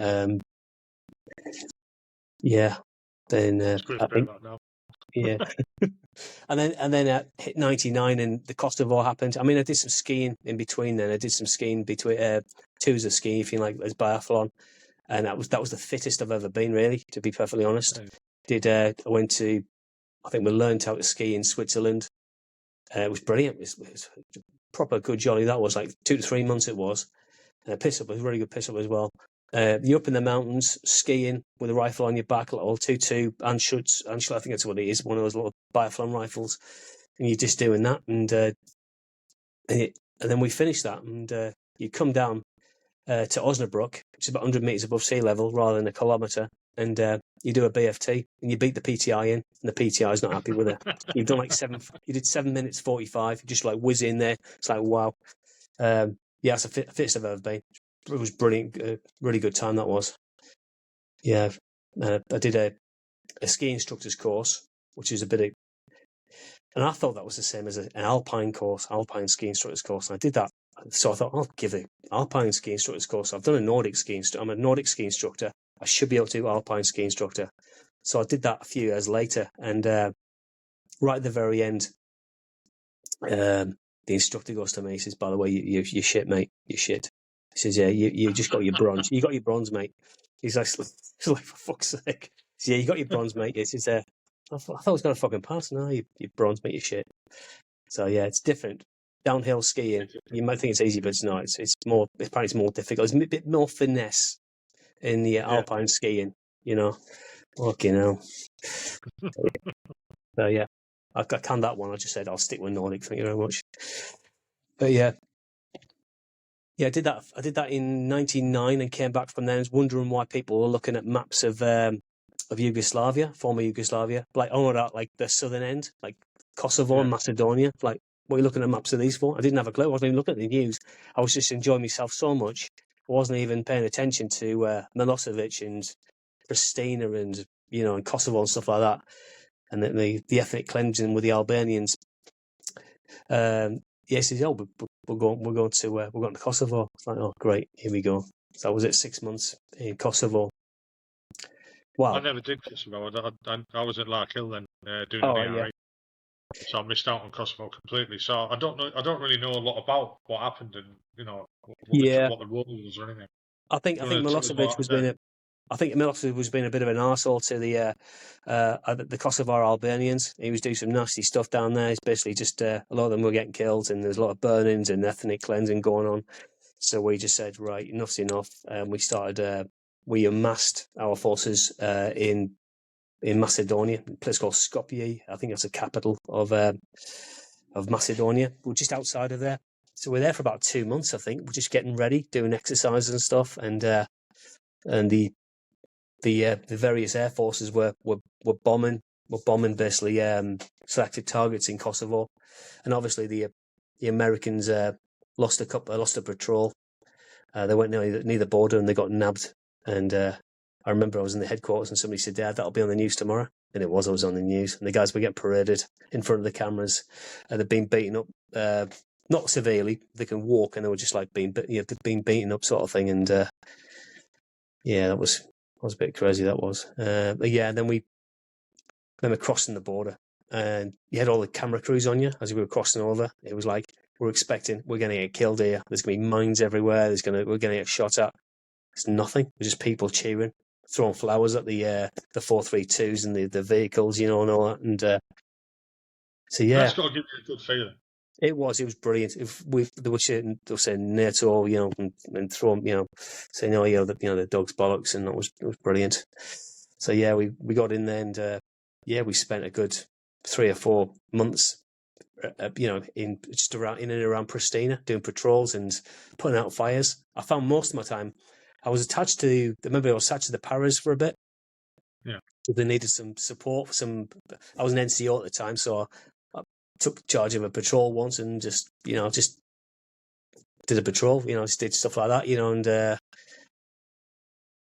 Yeah, then It's great I to think that now. yeah, and then hit 99 and the Kosovo happened. I mean, I did some skiing in between. Then I did some skiing between tours of skiing, if you like, as biathlon, and that was the fittest I've ever been, really, to be perfectly honest. I went to, I think we learned how to ski in Switzerland. It was brilliant. It was proper good jolly. That was like 2 to 3 months. It was. Piss up was really good piss up as well. You're up in the mountains skiing with a rifle on your back, little 22 Anschutz, I think that's what it is, one of those little biathlon rifles, and you're just doing that, and then we finished that, and you come down to Osnabrück, which is about 100 meters above sea level, rather than a kilometer, and you do a BFT, and you beat the PTI in, and the PTI is not happy with it. You've done you did 7 minutes 45, you just like whiz in there. It's like wow. Yeah, it's the fittest I've ever been. It was brilliant, really good time that was. Yeah, I did a ski instructor's course, which is a bit of, and I thought that was the same as an alpine ski instructor's course. And I did that, so I thought I'll give the alpine ski instructor's course. I've done a Nordic ski instructor. I'm a Nordic ski instructor. I should be able to do alpine ski instructor. So I did that a few years later, and right at the very end, the instructor goes to me. He says, "By the way, you shit, mate. You shit." He says, "Yeah, you just got your bronze. You got your bronze, mate." He's like, for fuck's sake. He says, "Yeah, you got your bronze, mate." He says, "I thought I was going to fucking pass. No, you bronze, mate. You shit." So yeah, it's different. Downhill skiing, you might think it's easy, but it's not. It's more. Apparently, it's more difficult. It's a bit more finesse in the alpine skiing. You know, fucking hell. So yeah, I canned that one. I just said I'll stick with Nordic. Thank you very much. But yeah, I did that. I did that in '99 and came back from there. I was wondering why people were looking at maps of Yugoslavia, former Yugoslavia, like like the southern end, like Kosovo and Macedonia. Like, what are you looking at maps of these for? I didn't have a clue. I wasn't even looking at the news. I was just enjoying myself so much. I wasn't even paying attention to Milosevic and Pristina and and Kosovo and stuff like that, and the ethnic cleansing with the Albanians. Yes, he said, "Oh, we're going to Kosovo." It's like, oh, great, here we go. So I was at 6 months in Kosovo. Wow. I never did Kosovo. I was at Lark Hill then, doing an ARA. So I missed out on Kosovo completely. So I don't really know a lot about what happened and what the role was or anything. I think Milosevic was being a bit of an arsehole to the Kosovo Albanians. He was doing some nasty stuff down there. It's basically just a lot of them were getting killed, and there's a lot of burnings and ethnic cleansing going on. So we just said, right, enough's enough. We amassed our forces in Macedonia, a place called Skopje. I think that's the capital of Macedonia. We're just outside of there. So we're there for about 2 months, I think. We're just getting ready, doing exercises and stuff, and the various air forces were bombing basically selected targets in Kosovo, and obviously the Americans lost a patrol. They went near the border and they got nabbed. And I remember I was in the headquarters and somebody said, "Dad, that'll be on the news tomorrow." And I was on the news, and the guys were getting paraded in front of the cameras, and they'd been beaten up, not severely. They can walk, and they were just like being beaten up, sort of thing. And yeah, that was a bit crazy. That was, but yeah. And then we're crossing the border, and you had all the camera crews on you as we were crossing over. It was like we're going to get killed here. There's going to be mines everywhere. We're going to get shot at. It's nothing. It's just people cheering, throwing flowers at the 432s and the vehicles, and all that. And so yeah, that's got to give you a good feeling. It was brilliant. They were saying NATO, and throwing, saying, "Oh, the dog's bollocks," and it was brilliant. So yeah, we got in there, and we spent a good 3 or 4 months, in and around Pristina, doing patrols and putting out fires. I found most of my time I was attached to the paras for a bit. Yeah, they needed some support. I was an NCO at the time, so I took charge of a patrol once and just did a patrol. Just did stuff like that, and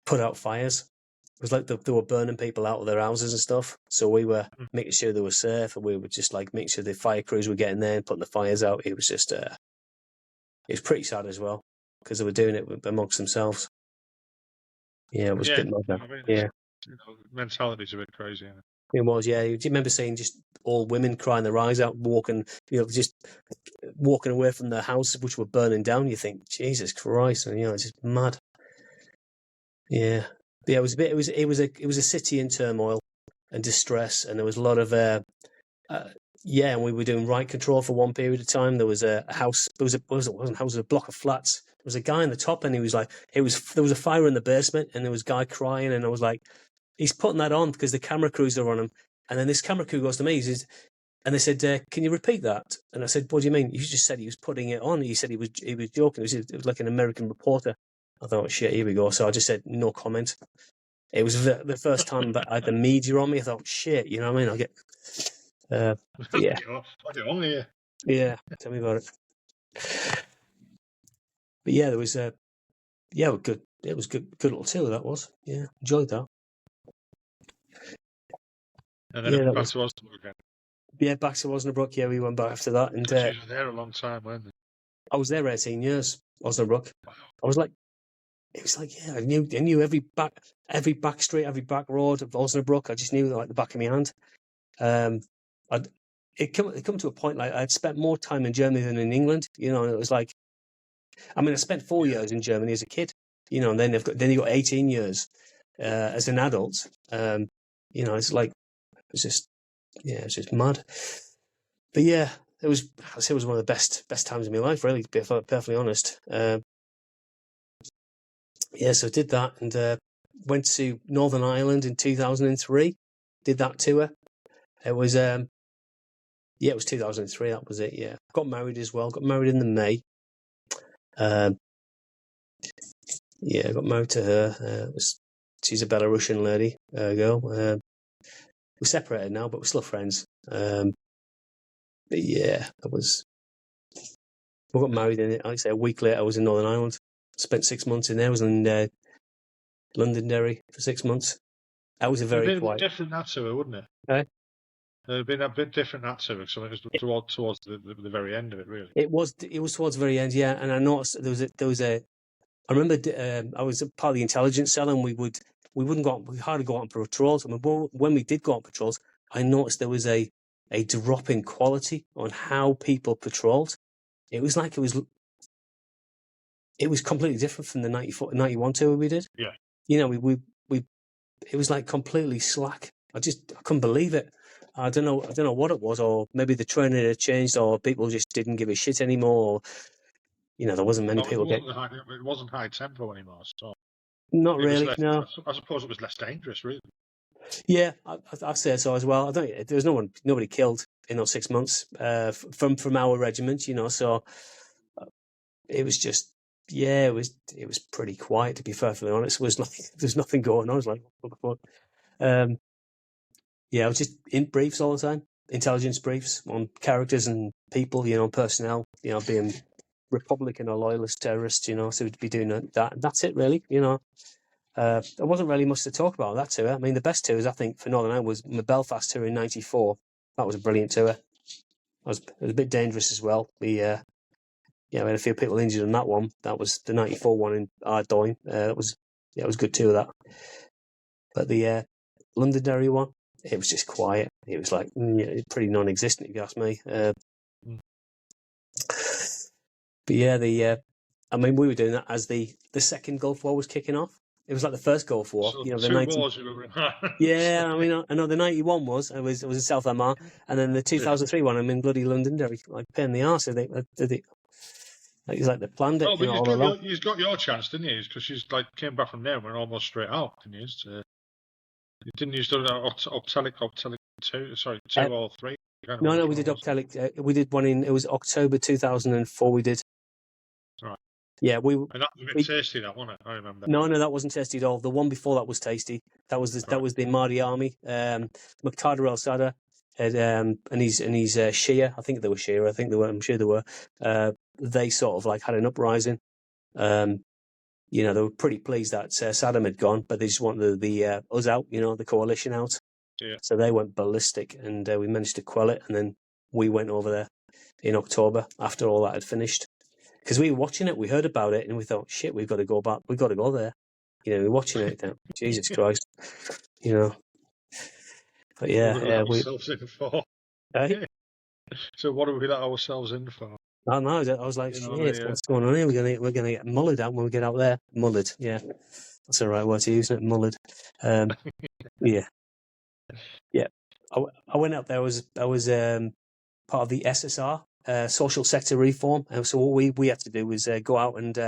put out fires. It was like they were burning people out of their houses and stuff. So we were making sure they were safe, and we were just like making sure the fire crews were getting there and putting the fires out. It was just, it was pretty sad as well because they were doing it amongst themselves. Yeah, it was a bit mad. I mean, yeah, mentality's a bit crazy. Isn't it? It was. Yeah, do you remember seeing just all women crying their eyes out, walking, just walking away from their houses which were burning down? You think, Jesus Christ, and it's just mad. Yeah. Yeah, it was a bit. It was a city in turmoil and distress, and there was a lot of and we were doing right control for one period of time. There was a house. There was a wasn't a house. It was a block of flats. There was a guy in the top, and he was like, there was a fire in the basement, and there was a guy crying, and I was like, he's putting that on because the camera crews are on him, and then this camera crew goes to me, and they said, "Can you repeat that?" And I said, "What do you mean?" You just said he was putting it on. He said he was joking. It was like an American reporter. I thought, shit, here we go. So I just said no comment. It was the first time that I had the media on me. I thought, shit, you know what I mean? I'll get, yeah. Yeah, tell me about it. But yeah, there was good. It was good little tour, that was. Yeah, enjoyed that. And then back to Osnabrück again. Yeah, back to Osnabrück. Yeah, we went back after that. And you were there a long time, weren't you? I was there 18 years, Osnabrück. Wow. I was like, it was like, yeah, I knew every back street, every back road of Osnabrück. I just knew like the back of my hand. It come to a point like I'd spent more time in Germany than in England. And it was like, I mean, I spent 4 years in Germany as a kid. And then you got 18 years as an adult. It's like it's just mad. But yeah, I'd say it was one of the best times of my life, really, to be perfectly honest. So I did that and went to Northern Ireland in 2003. Did that tour. It was it was 2003. That was it. Yeah, got married as well. Got married in the May. I got married to her. She's a Belarusian lady, girl. We're separated now, but we're still friends. But yeah, we got married in it. Like I say, a week later, I was in Northern Ireland. Spent 6 months in there. I was in Londonderry for 6 months. That was a very quiet. Different that tour, wouldn't it? Okay. It'd been a bit different that tour, so it was towards the very end of it, really. It was towards the very end, yeah. And I noticed there was a. I remember I was a part of the intelligence cell, and we hardly go out on patrols. I mean, when we did go on patrols, I noticed there was a drop in quality on how people patrolled. It was like it was completely different from the 91 tour we did. Yeah. It was like completely slack. I couldn't believe it. I don't know what it was, or maybe the training had changed, or people just didn't give a shit anymore. Or, there wasn't many people. It wasn't high tempo anymore, so not really. No, I suppose it was less dangerous, really. Yeah, I say so as well. There was nobody killed in those 6 months from our regiment, So it was just, it was pretty quiet, to be perfectly honest. There's nothing going on. I was like, what the fuck? I was just in briefs all the time, intelligence briefs on characters and people, personnel, being Republican or loyalist terrorists, so we'd be doing that. That's it, really, There wasn't really much to talk about that tour. I mean, the best tours, I think, for Northern Ireland was the Belfast tour in '94. That was a brilliant tour. It was a bit dangerous as well. We had a few people injured on that one. That was the '94 one in Ardoyne. It was a good tour, that. But the Londonderry one, it was just quiet. It was like pretty non-existent, if you ask me. But yeah, I mean, we were doing that as the second Gulf War was kicking off. It was like the first Gulf War. So the 90 wars you were in. Yeah, I mean, I know the 91 was in South Armagh, and then the 2003 one, I'm in bloody Londonderry. Like, pain in the arse. Did it? Like, it's like they planned it. But you got your chance, didn't you? Because you came back from there and went almost straight out, didn't you? Didn't you do Optelic 2? Sorry, 2 or 3? No, we did Optelic. We did one it was October 2004. We did. Right. Yeah, and that was a bit tasty, that wasn't it? I remember. No, that wasn't tasty at all. The one before that was tasty. That was the Mahdi army. Muqtada al-Sadr and he's Shia. I think they were Shia. I'm sure they were. They sort of like had an uprising. they were pretty pleased that Saddam had gone, but they just wanted us out, the coalition out. Yeah. So they went ballistic, and we managed to quell it. And then we went over there in October after all that had finished. Because we were watching it, we heard about it, and we thought, shit, we've got to go back. We've got to go there. We're watching it. Jesus Christ. But yeah, what are we ourselves in for? eh? So what are we let ourselves in for? I know. I was like, shit, what's going on here? We're gonna get mullered out when we get out there. Mullered, yeah, that's the right word to use, isn't it? Mullered. Yeah. I went up there. I was part of the SSR, social sector reform, and so what we had to do was go out and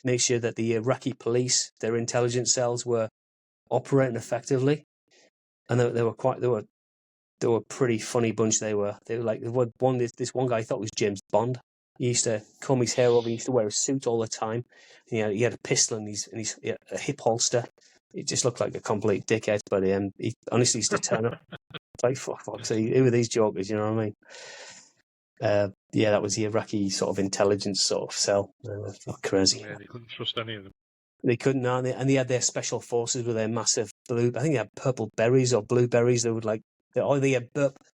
make sure that the Iraqi police, their intelligence cells, were operating effectively, and they were a pretty funny bunch. They were like this one guy thought was James Bond. He used to comb his hair over. He used to wear a suit all the time. He had a pistol and a hip holster. It just looked like a complete dickhead. But he honestly used to turn up. It's like, fuck, so who are these jokers? You know what I mean? Yeah, that was the Iraqi sort of intelligence sort of cell. Crazy. Yeah, they couldn't trust any of them. They couldn't, and they had their special forces with their massive blue. I think they had purple berries or blueberries. They would like. They had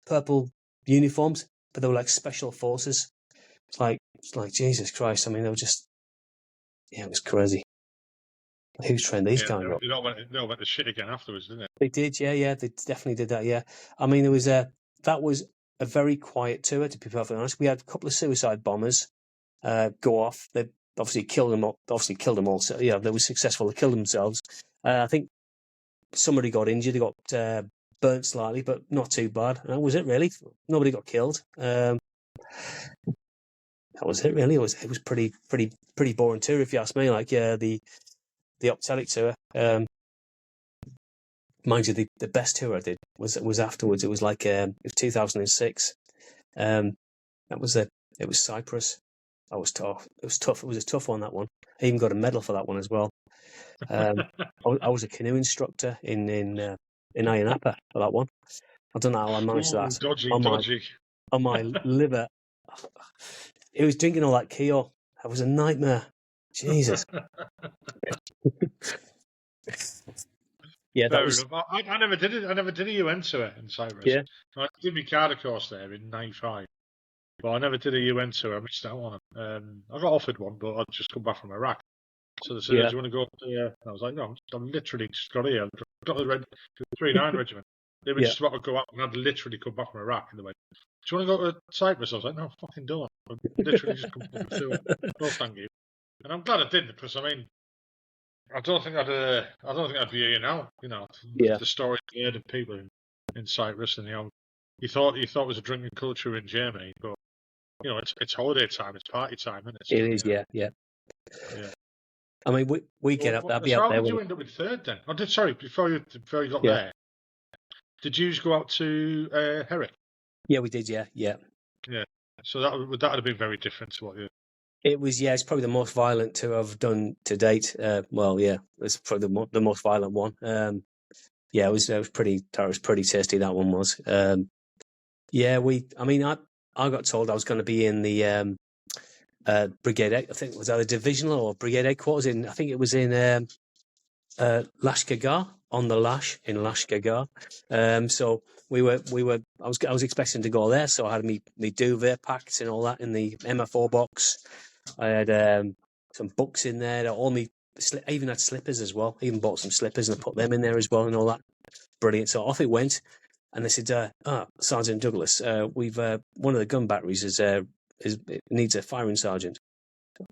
purple uniforms, but they were like special forces. It's like Jesus Christ. I mean, they were just, it was crazy. Who's trained these guys up? They all went to shit again afterwards, didn't it? They did, yeah, they definitely did that, yeah. I mean, that was a very quiet tour, to be perfectly honest. We had a couple of suicide bombers go off. They obviously killed them all. So, yeah, they were successful. They killed themselves. I think somebody got injured. They got burnt slightly, but not too bad. And that was it, really. Nobody got killed. That was it, really. It was pretty boring tour, if you ask me. Like, yeah, the Optelic tour. Mind you, the best tour I did was afterwards. It was like it was 2006. It was Cyprus. That was tough. It was tough. It was a tough one, that one. I even got a medal for that one as well. I was a canoe instructor in Ayia Napa for that one. I don't know how I managed that. Dodgy. On my liver. It was drinking all that Keo. That was a nightmare. Jesus. Yeah, fair enough. I never did it. I never did a UN tour in Cyprus. Yeah. I did my Carter course there in '95, but I never did a UN tour. I missed out on it. I got offered one, but I'd just come back from Iraq. So they said, "Do you want to go up there?" And I was like, "No, I'm literally just got here. I've got the 39 regiment." They were just about to go up, and I'd literally come back from Iraq, and they went, "Do you want to go to Cyprus?" I was like, "No, fucking don't. I literally just come back to it. No, thank you." And I'm glad I did, because I mean, I don't think I'd be here now. The story I heard of people in Cyprus, and you thought it was a drinking culture in Germany, but it's holiday time, it's party time, isn't it? It is, yeah. I mean, we get up. I'd be up there. How did you end up with third then? Sorry, before you got there, did you go out to Herrick? Yeah, we did. Yeah. Yeah. So that have been very different to what you. It was, it's probably the most violent tour I've done to date. It's probably the most violent one. It was pretty tasty. That one was. I got told I was going to be in the brigade. I think was either divisional or brigade headquarters I think it was in Lashkargah, on the Lash in Lashkargah. So I was expecting to go there, so I had me duvet packed and all that in the MFO box. I had some books in there. I even had slippers as well. I even bought some slippers and I put them in there as well and all that. Brilliant. So off it went, and they said, Sergeant Douglas, we've one of the gun batteries needs a firing sergeant.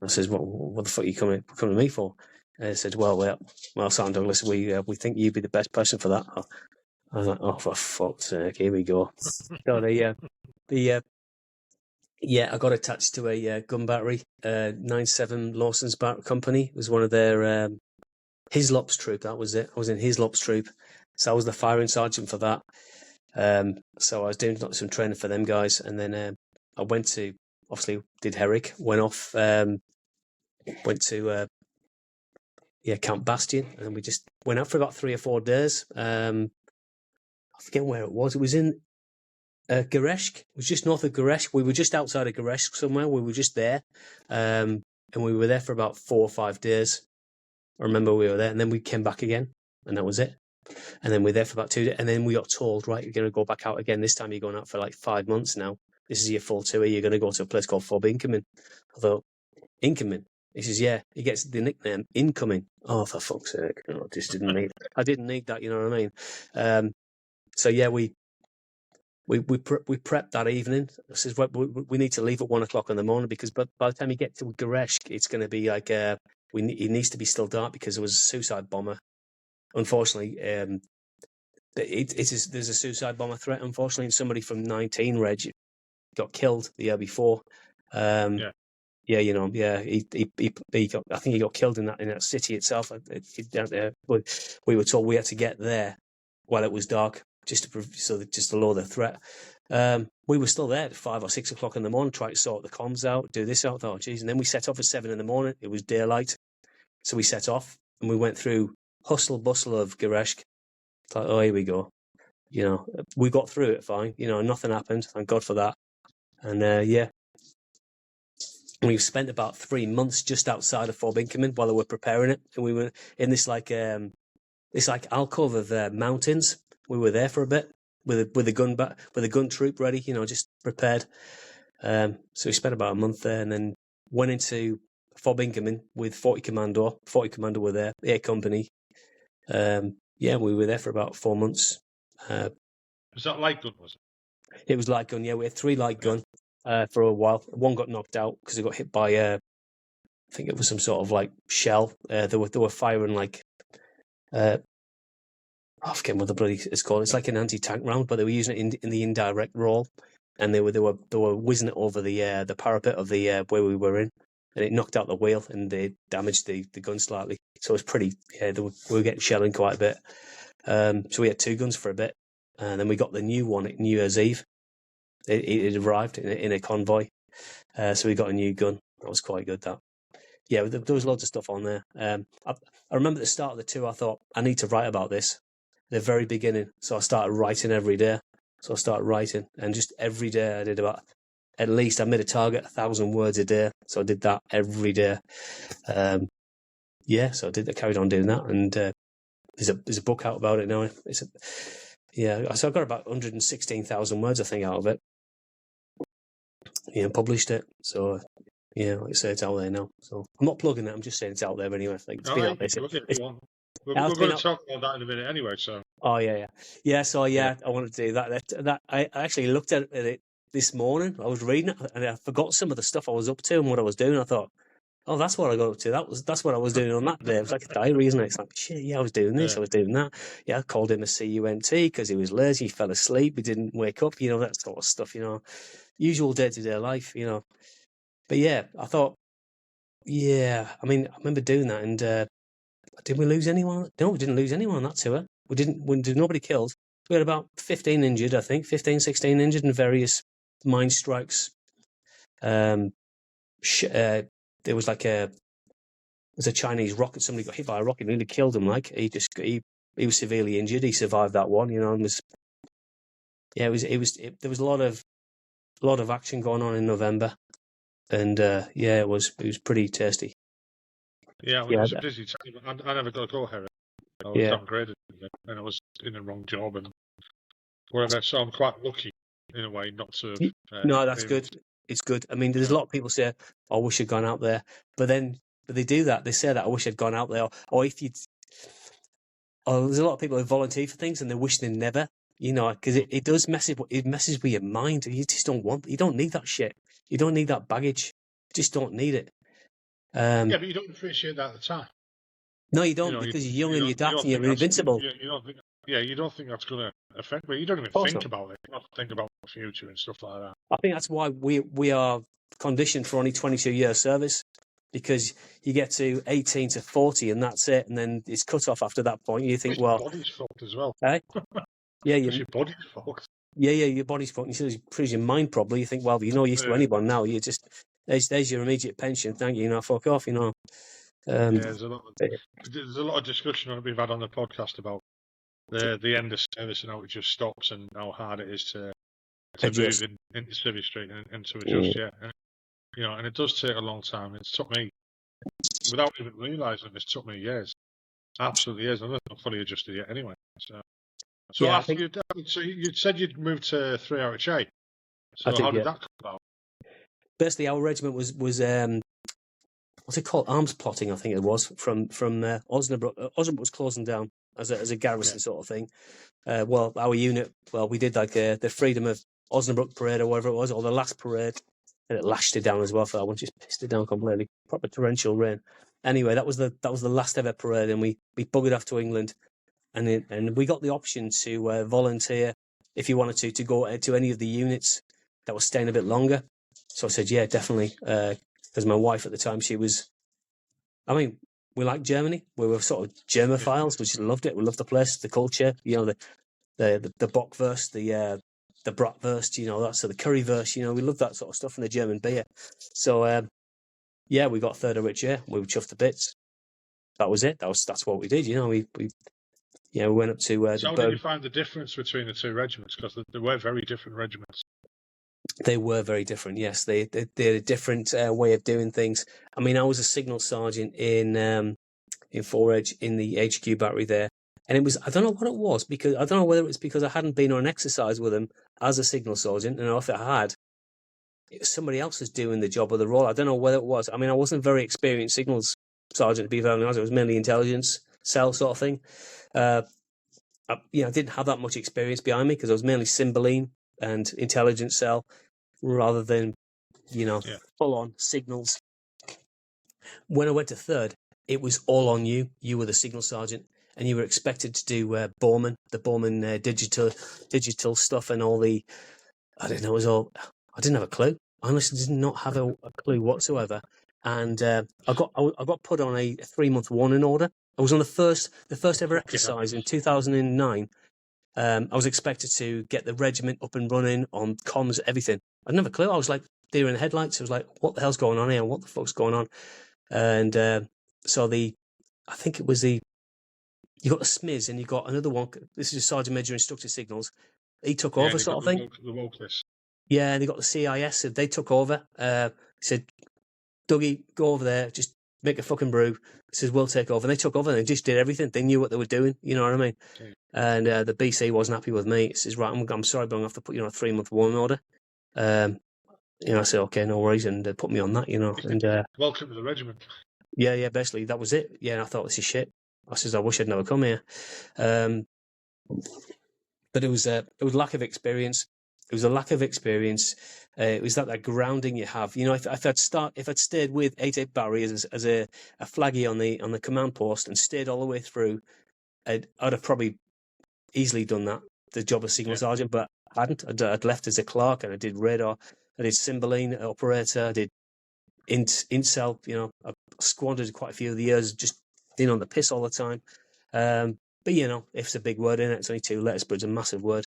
I says, what the fuck are you coming to me for? And they said, well, Sergeant Douglas, we think you'd be the best person for that. I was like, oh, for fuck's sake, here we go. So I got attached to a gun battery, 97 Lawson's Battery Company. It was one of their Hislop's troop. That was it. I was in Hislop's troop, so I was the firing sergeant for that. So I was doing some training for them guys, and then I went to, obviously did Herrick, went off, went to Camp Bastion, and then we just went out for about 3 or 4 days. I forget where it was. It was in Gereshk. It was just north of Gereshk. We were just outside of Gereshk somewhere. We were just there, and we were there for about 4 or 5 days. I remember we were there, and then we came back again, and that was it. And then we were there for about 2 days, and then we got told, right, you're going to go back out again. This time you're going out for like 5 months now. This is your full tour. You're going to go to a place called Fob Inkerman. I thought, Inkerman? He says, yeah. He gets the nickname Incoming. Oh, for fuck's sake! I just didn't need. I didn't need that. You know what I mean? So yeah, we prepped that evening. I says, we need to leave at 1 o'clock in the morning because by the time you get to Gereshk, it's going to be like it needs to be still dark because there was a suicide bomber. Unfortunately, there's a suicide bomber threat. Unfortunately, and somebody from 19 Reg got killed the year before. Yeah, you know, yeah, he got. I think he got killed in that city itself. We were told we had to get there while it was dark, just to lower the threat. We were still there at 5 or 6 o'clock in the morning, trying to sort the comms out, do this out. I thought, geez, and then we set off at 7 in the morning. It was daylight, so we set off and we went through hustle bustle of Gereshk. Like, oh, here we go. You know, we got through it fine. You know, nothing happened. Thank God for that. And yeah. We've spent about 3 months just outside of Fob Inkerman while they were preparing it, and we were in this alcove of mountains. We were there for a bit with a gun troop ready, you know, just prepared. So we spent about a month there, and then went into Fob Inkerman with 40 Commando. 40 Commando were there, A Company. Yeah, we were there for about 4 months. Was that light gun? Was it? It was light gun. Yeah, we had 3 light gun. For a while, one got knocked out because it got hit by I think it was some sort of like shell. They were firing like I forget what the bloody it's called. It's like an anti-tank round, but they were using it in the indirect role, and they were whizzing it over the parapet of the where we were in, and it knocked out the wheel and they damaged the gun slightly. So it was pretty. Yeah, we were getting shelling quite a bit. So we had 2 guns for a bit, and then we got the new one at New Year's Eve. It arrived in a convoy, so we got a new gun. That was quite good. That, yeah, there was loads of stuff on there. I remember at the start of the tour, I thought I need to write about this. The very beginning, so I started writing every day. So I started writing, and just every day I did about at least I made a target 1,000 words a day. So I did that every day. Yeah, so I carried on doing that, and there's a book out about it now. Yeah, so I got about 116,000 words, I think, out of it. Yeah, published it. So, yeah, like I say, it's out there now. So I'm not plugging it. I'm just saying it's out there anyway. Like, it's been out there. We're going to talk about that in a minute anyway. So. Oh yeah. So I wanted to do that. That I actually looked at it this morning. I was reading it and I forgot some of the stuff I was up to and what I was doing. I thought, oh, that's what I got up to. That's what I was doing on that day. It was like a diary, isn't it? It's like, shit, yeah, I was doing this, I was doing that. Yeah, I called him a CUNT because he was lazy, he fell asleep, he didn't wake up, you know, that sort of stuff, you know. Usual day-to-day life, you know. But yeah, I thought, yeah, I mean, I remember doing that, and did we lose anyone? No, we didn't lose anyone on that tour. We didn't, nobody killed. We had about 15 injured, I think, 15, 16 injured in various mine strikes. There was like a Chinese rocket. Somebody got hit by a rocket, nearly killed him. Like he was severely injured. He survived that one, you know. And there was a lot of action going on in November, and it was pretty tasty. Yeah, it was a busy time. I never got to go here. I was downgraded, and I was in the wrong job and whatever. So I'm quite lucky in a way not to. No, that's good. It's good. I mean, there's a lot of people say, "I wish I'd gone out there," but they do that. They say that I wish I'd gone out there, or if you. Oh, there's a lot of people who volunteer for things and they wish they never, you know, because it does messes with your mind. You just you don't need that shit. You don't need that baggage. You just don't need it. Yeah, but you don't appreciate that at the time. No, you don't, because you're young and you're daft and you're invincible. You don't think that's going to affect me. You don't even think about it. You don't think about the future and stuff like that. I think that's why we are conditioned for only 22-year service, because you get to 18 to 40 and that's it, and then it's cut off after that point. You think, well, your body's fucked as well. Eh? Yeah, your body's fucked. Yeah, your body's fucked. You proves your mind probably. You think, well, you're not used to anyone now. You just there's your immediate pension. Thank you. You know, fuck off. You know. There's a lot of discussion that we've had on the podcast about the end of service and how it just stops and how hard it is to move into Civvy Street and to adjust. Yeah. You know, and it does take a long time. It took me without even realising, this took me years, absolutely years. I'm not fully adjusted yet, anyway. So Yeah, I after think you said you'd moved to 3RHA. I So did. how did Yeah, that come about? basically our regiment was what's it called? Arms plotting, I think it was from Osnabrück. Osnabrück was closing down as a garrison sort of thing. Well, our unit, we did like the Freedom of Osnabrück parade or whatever it was, or the last parade, and it lashed it down as well. For that one, just pissed it down completely. Proper torrential rain. Anyway, that was the last ever parade, and we buggered off to England, and we got the option to volunteer if you wanted to go to any of the units that was staying a bit longer. So I said, yeah, definitely, because my wife at the time, she was, I mean, we liked Germany. We were sort of Germophiles. We just loved it. We loved the place, the culture, the Bockwurst, the Bratwurst, that's the currywurst, we love that sort of stuff, and the German beer. So yeah, we got third of which year. We were chuffed to bits. That was it. That's what we did. We went up to So how did you find the difference between the two regiments? Because they were very different regiments. They were very different. Yes, they had a different way of doing things. I mean, I was a signal sergeant in Forage in the HQ battery there. And it was, I don't know what it was, because I don't know whether it was because I hadn't been on an exercise with them as a signal sergeant, and if I had, it was somebody else was doing the job or the role. I don't know whether it was. I mean, I wasn't a very experienced signals sergeant, to be very honest. It was mainly intelligence cell sort of thing. I didn't have that much experience behind me because I was mainly Cymbeline and intelligence cell rather than, full on signals. When I went to third, it was all on you. You were the signal sergeant, and you were expected to do the Bowman digital stuff, and all the. I didn't know. It was all. I didn't have a clue. I honestly did not have a clue whatsoever. And I got put on a 3-month warning order. I was on the first ever exercise in 2009. I was expected to get the regiment up and running on comms, everything. I didn't have a clue. I was like deer in the headlights. I was like, what the hell's going on here? What the fuck's going on? And so I think it was you got the SMIS and you got another one. This is a Sergeant Major Instructor Signals. He took over sort of thing. The Wokeless. Yeah, and they got the CIS. They took over. He said, Dougie, go over there, just make a fucking brew. He says, we'll take over. And they took over and they just did everything. They knew what they were doing. You know what I mean? Okay. And the BC wasn't happy with me. He says, right, I'm sorry, but I'm going to have to put you on a 3-month warning order. I said, okay, no worries. And they put me on that, and welcome to the regiment. Yeah, basically that was it. Yeah, and I thought, this is shit. I says, I wish I'd never come here. But it was lack of experience. It was a lack of experience. It was that grounding you have. If I'd stayed with 88 Barry as a flaggy on the command post and stayed all the way through, I'd have probably easily done that, the job of signal sergeant. But I hadn't. I'd left as a clerk, and I did radar. I did Cymbeline operator. I did Incel. I squandered quite a few of the years just being on the piss all the time. But if it's a big word in it, it's only 2 letters, but it's a massive word.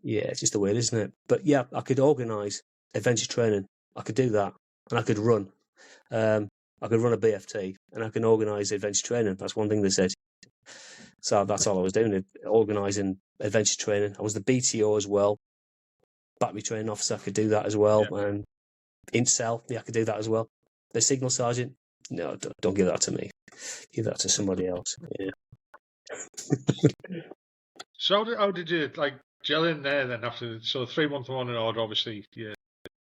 Yeah, it's just the way it is, isn't it? But yeah, I could organise adventure training. I could do that, and I could run. I could run a BFT, and I can organise adventure training. That's one thing they said. So that's all I was doing, organising adventure training. I was the BTO as well. Battery training officer, I could do that as well. Yeah. And Incel, I could do that as well. The signal sergeant, no, don't give that to me. Give that to somebody else. Yeah. So how did you gel in there then after? So 3-month warning order, obviously, you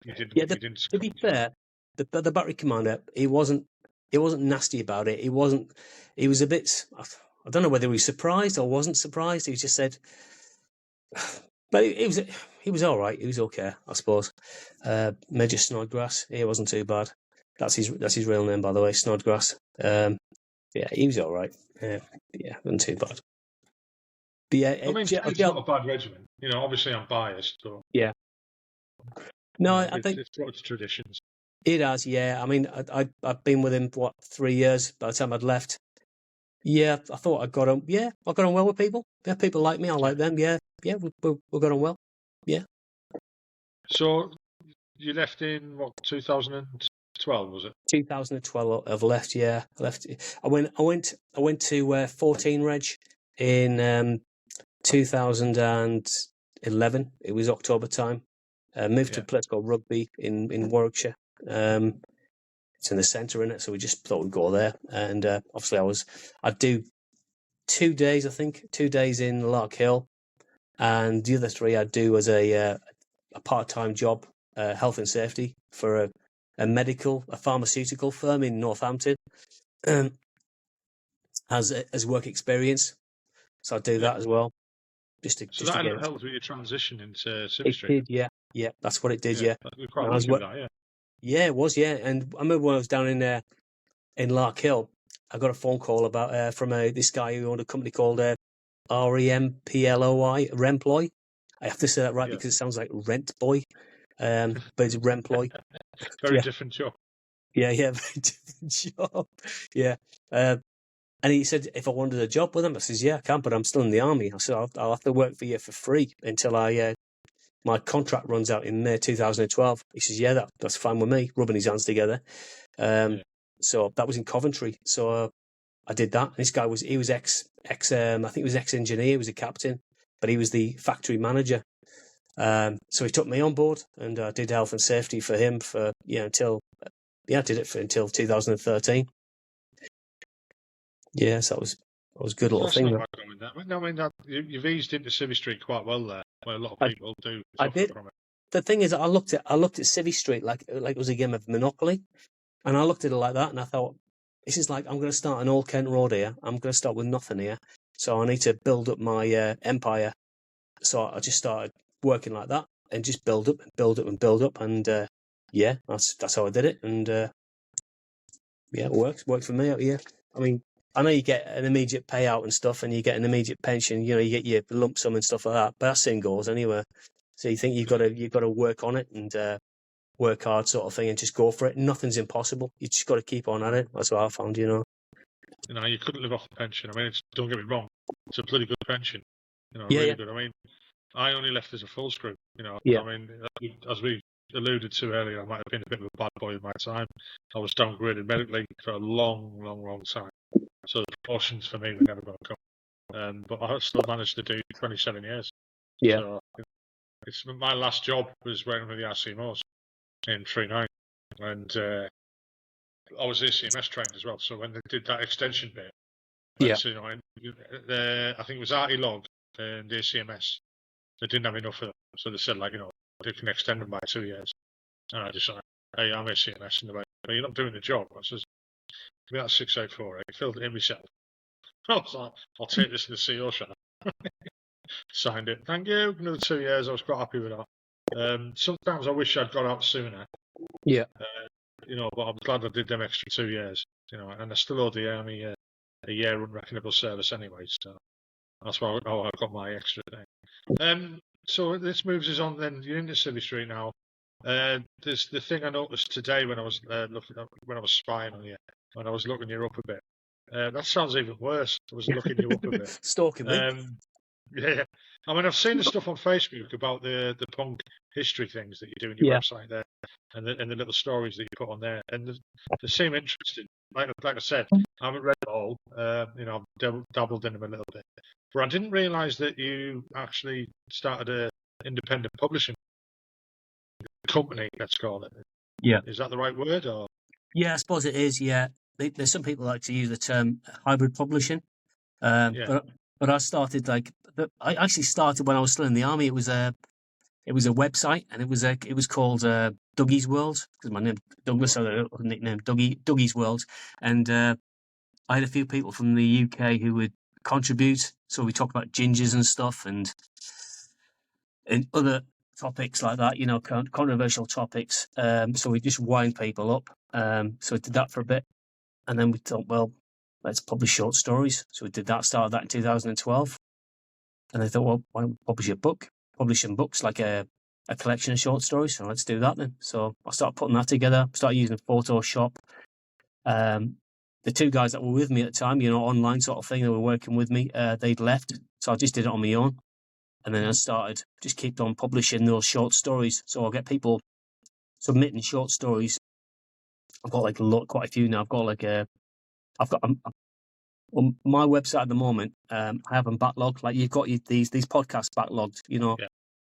didn't. Yeah, to be fair, the battery commander, he wasn't nasty about it. He was a bit. I don't know whether he was surprised or wasn't surprised. He just said, but he was all right. He was okay, I suppose. Major Snodgrass, he wasn't too bad. That's his real name, by the way, Snodgrass. Yeah, he was all right. Yeah, wasn't too bad. But yeah, it's not a bad regiment. Obviously I'm biased, so yeah. No, I think it's brought its traditions. It has, yeah. I mean, I've been with him 3 years by the time I'd left. Yeah, I thought I got on. Yeah, I got on well with people. Yeah, people like me. I like them. Yeah, we got on well. Yeah. So you left in 2012, was it? 2012. I've left. Yeah, I left. I went to 14 Reg in 2011. It was October time. Moved to a place called Rugby in Warwickshire. it's in the centre, in it. So we just thought we'd go there. And obviously, I'd do 2 days, I think, 2 days in Lark Hill, and the other 3 I'd do as a part-time job, health and safety for a pharmaceutical firm in Northampton, as work experience. So I'd do that as well. So that helped with your transition into Civvy It Street. did, yeah, that's what it did, yeah. We're quite lucky with that, yeah. Yeah, it was, yeah. And I remember when I was down in Lark Hill, I got a phone call about from this guy who owned a company called REMPLOY, Remploy. I have to say that right because it sounds like Rent Boy, but it's Remploy. Very different job. Yeah, very different job. Yeah. And he said, if I wanted a job with him, I says, yeah, I can, but I'm still in the army. I said, I'll have to work for you for free until my contract runs out in May 2012. He says, yeah, that's fine with me, rubbing his hands together. So that was in Coventry. So I did that. And this guy was ex I think he was ex-engineer, he was a captain, but he was the factory manager. So he took me on board, and I did health and safety for him until 2013. Yes, that was a good little thing. You've eased into Civvy Street quite well there, where a lot of people do. I did. From it. The thing is, I looked at Civvy Street like it was a game of Monopoly, and I looked at it like that, and I thought, this is like, I'm going to start an Old Kent Road here. I'm going to start with nothing here, so I need to build up my empire. So I just started working like that, and just build up, and that's how I did it, and it works for me out here. I mean, I know you get an immediate payout and stuff, and you get an immediate pension. You get your lump sum and stuff like that. But that's in goals anyway. So you think you've got to work on it and work hard, sort of thing, and just go for it. Nothing's impossible. You just got to keep on at it. That's what I found. You couldn't live off the pension. I mean, don't get me wrong, it's a pretty good pension. Really good. I mean, I only left as a full screw. I mean, as we alluded to earlier, I might have been a bit of a bad boy in my time. I was downgraded medically for a long, long, long time. So the proportions for me were never going to come. But I still managed to do 27 years. Yeah. So my last job was working with the RCMOs in 39. And I was ACMS trained as well. So when they did that extension bit, I think it was RT-Log and ACMS. They didn't have enough of them. So they said, they can extend them by 2 years. And I decided, hey, I'm ACMS. And they're like, but you're not doing the job. I says, give me that 684. I filled it in myself. I was like, I'll take this to the CEO shop. Signed it. Thank you. Another 2 years. I was quite happy with that. Sometimes I wish I'd got out sooner. Yeah. But I'm glad I did them extra 2 years. And I still owe the Army a year unreckonable service anyway. So that's why I got my extra thing. So this moves us on then. You're into Civvy Street now. There's the thing I noticed today when I was when I was spying on you, when I was looking you up a bit. That sounds even worse. I was looking you up a bit. Stalking me. Yeah. I mean, I've seen the stuff on Facebook about the punk history things that you do on your website there, and the little stories that you put on there, and they seem interesting. Like I said, I haven't read it all. I've dabbled in them a little bit, but I didn't realise that you actually started an independent publishing company. Let's call it. Yeah. Is that the right word? Or yeah, I suppose it is. Yeah, there's some people like to use the term hybrid publishing. But I started I actually started when I was still in the army. It was a website, and it was called Dougie's World, because my name Douglas, so the nickname Dougie's World, and I had a few people from the UK who would contribute. So we talked about gingers and stuff, and other topics like that, controversial topics. So we just wind people up. So we did that for a bit, and then we thought, well, let's publish short stories. So we did that, started that in 2012. And I thought, well, why don't we publish a book? Publishing books, like a collection of short stories. So let's do that then. So I started putting that together, started using Photoshop. The 2 guys that were with me at the time, online sort of thing, they were working with me, they'd left. So I just did it on my own. And then I started, just kept on publishing those short stories. So I'll get people submitting short stories. I've got quite a few now. I've got on my website at the moment, I have them backlogged. Like you've got these podcasts backlogged,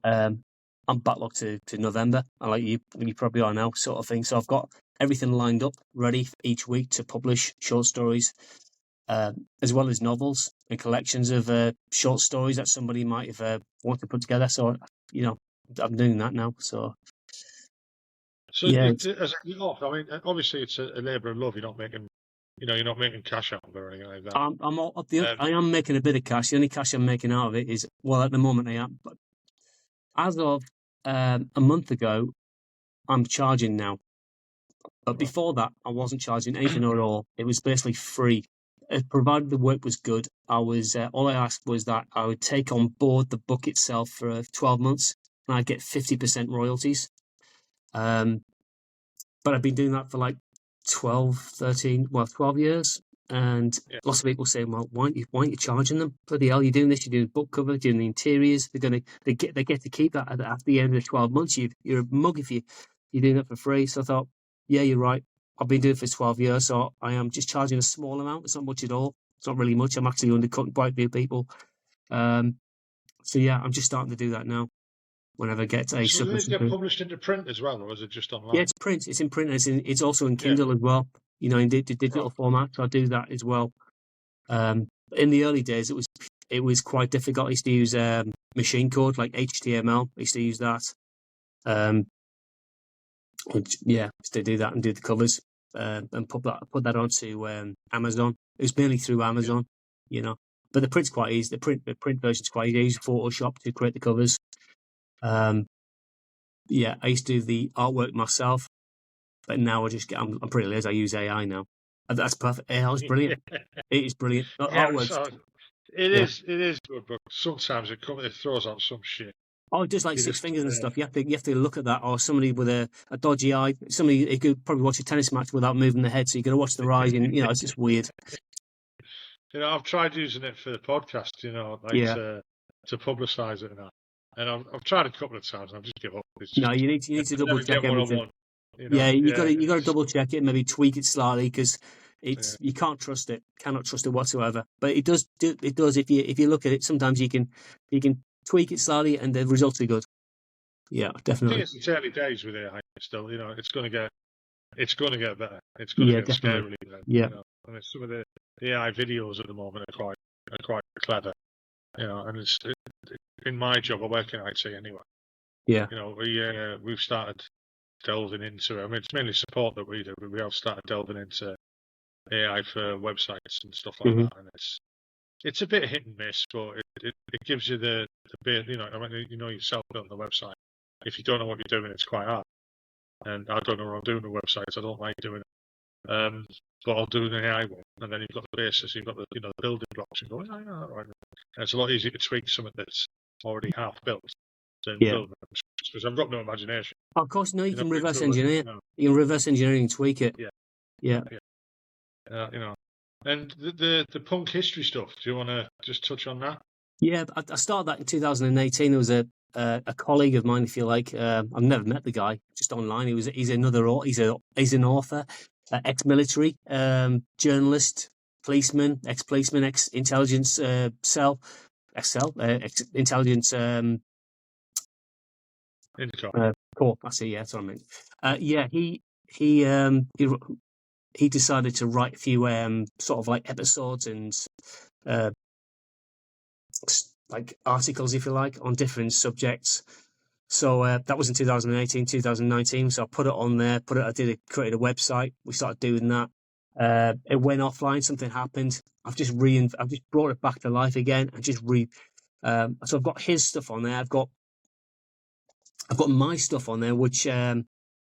I'm backlogged to November, and like you probably are now, sort of thing. So I've got everything lined up, ready each week to publish short stories, as well as novels and collections of short stories that somebody might have wanted to put together. So, I'm doing that now. So, So yeah, as a off, I mean, obviously it's a labour of love. You're not making cash out of it or anything like that. I'm all up the. I am making a bit of cash. The only cash I'm making out of it is, well, at the moment I am, but as of a month ago, I'm charging now. But before that, I wasn't charging anything at all. It was basically free. Provided the work was good, I was all I asked was that I would take on board the book itself for 12 months, and I'd get 50% royalties. But I've been doing that for like 12 years. And lots of people saying, well, why aren't you charging them? Bloody hell, you're doing this, you're doing book cover, you're doing the interiors. They get to keep that at the end of the 12 months. You're a mug if you're doing that for free. So I thought, yeah, you're right. I've been doing it for 12 years, so I am just charging a small amount. It's not much at all. It's not really much. I'm actually undercutting quite a few people. So yeah, I'm just starting to do that now. Whenever I get a So does submission. it get published into print as well, or is it just online? Yeah, it's print. It's in print. It's also in Kindle as well. In digital format. So I do that as well. In the early days, it was quite difficult. I used to use machine code like HTML. I used to use that. Used to do that and do the covers and put that onto Amazon. It was mainly through Amazon, But the print's quite easy. The print version's quite easy. I use Photoshop to create the covers. I used to do the artwork myself, but now I'm pretty lazy. I use AI now. That's perfect. AI is brilliant. It is brilliant. It is good, but sometimes it throws out some shit. Oh, it does like six fingers and stuff. You have to look at that. Or somebody with a dodgy eye. Somebody who could probably watch a tennis match without moving the head. So you're going to watch the rise, and it's just weird. I've tried using it for the podcast. To publicise it and that. And I've tried a couple of times. And I've just given up. You need to double check everything. You got to double check it, maybe tweak it slightly because you can't trust it. Cannot trust it whatsoever. But it does if you look at it. Sometimes you can tweak it slightly and the results are good. Yeah, definitely. I think it's early days with AI still. It's going to get better. It's going to get definitely. scarily better. Yeah. I mean, some of the AI videos at the moment are quite clever. And it's in my job. I work in IT anyway. Yeah. We've started delving into. I mean, it's mainly support that we do, but we have started delving into AI for websites and stuff like that. And it's a bit hit and miss, but it gives you the bit. Yourself building the website. If you don't know what you're doing, it's quite hard. And I don't know what I'm doing with websites. I don't like doing it. But I'll do an AI one, and then you've got the basis, you've got the building blocks, and going, right. And it's a lot easier to tweak something that's already half built than build them, because I've got no imagination. Of course, no, you can reverse engineer. You can reverse engineer and tweak it. Yeah. And the punk history stuff. Do you want to just touch on that? Yeah, I started that in 2018. There was a colleague of mine, if you like. I've never met the guy, just online. He's an author, ex-military, journalist, policeman, ex-policeman, ex-intelligence intelligence. Corps. I see. Yeah, that's what I meant. He decided to write a few sort of like episodes and like articles, if you like, on different subjects. So that was in 2018, 2019. So I put it on there. Created a website. We started doing that. It went offline. Something happened. I've just brought it back to life again and just so I've got his stuff on there. I've got my stuff on there, which I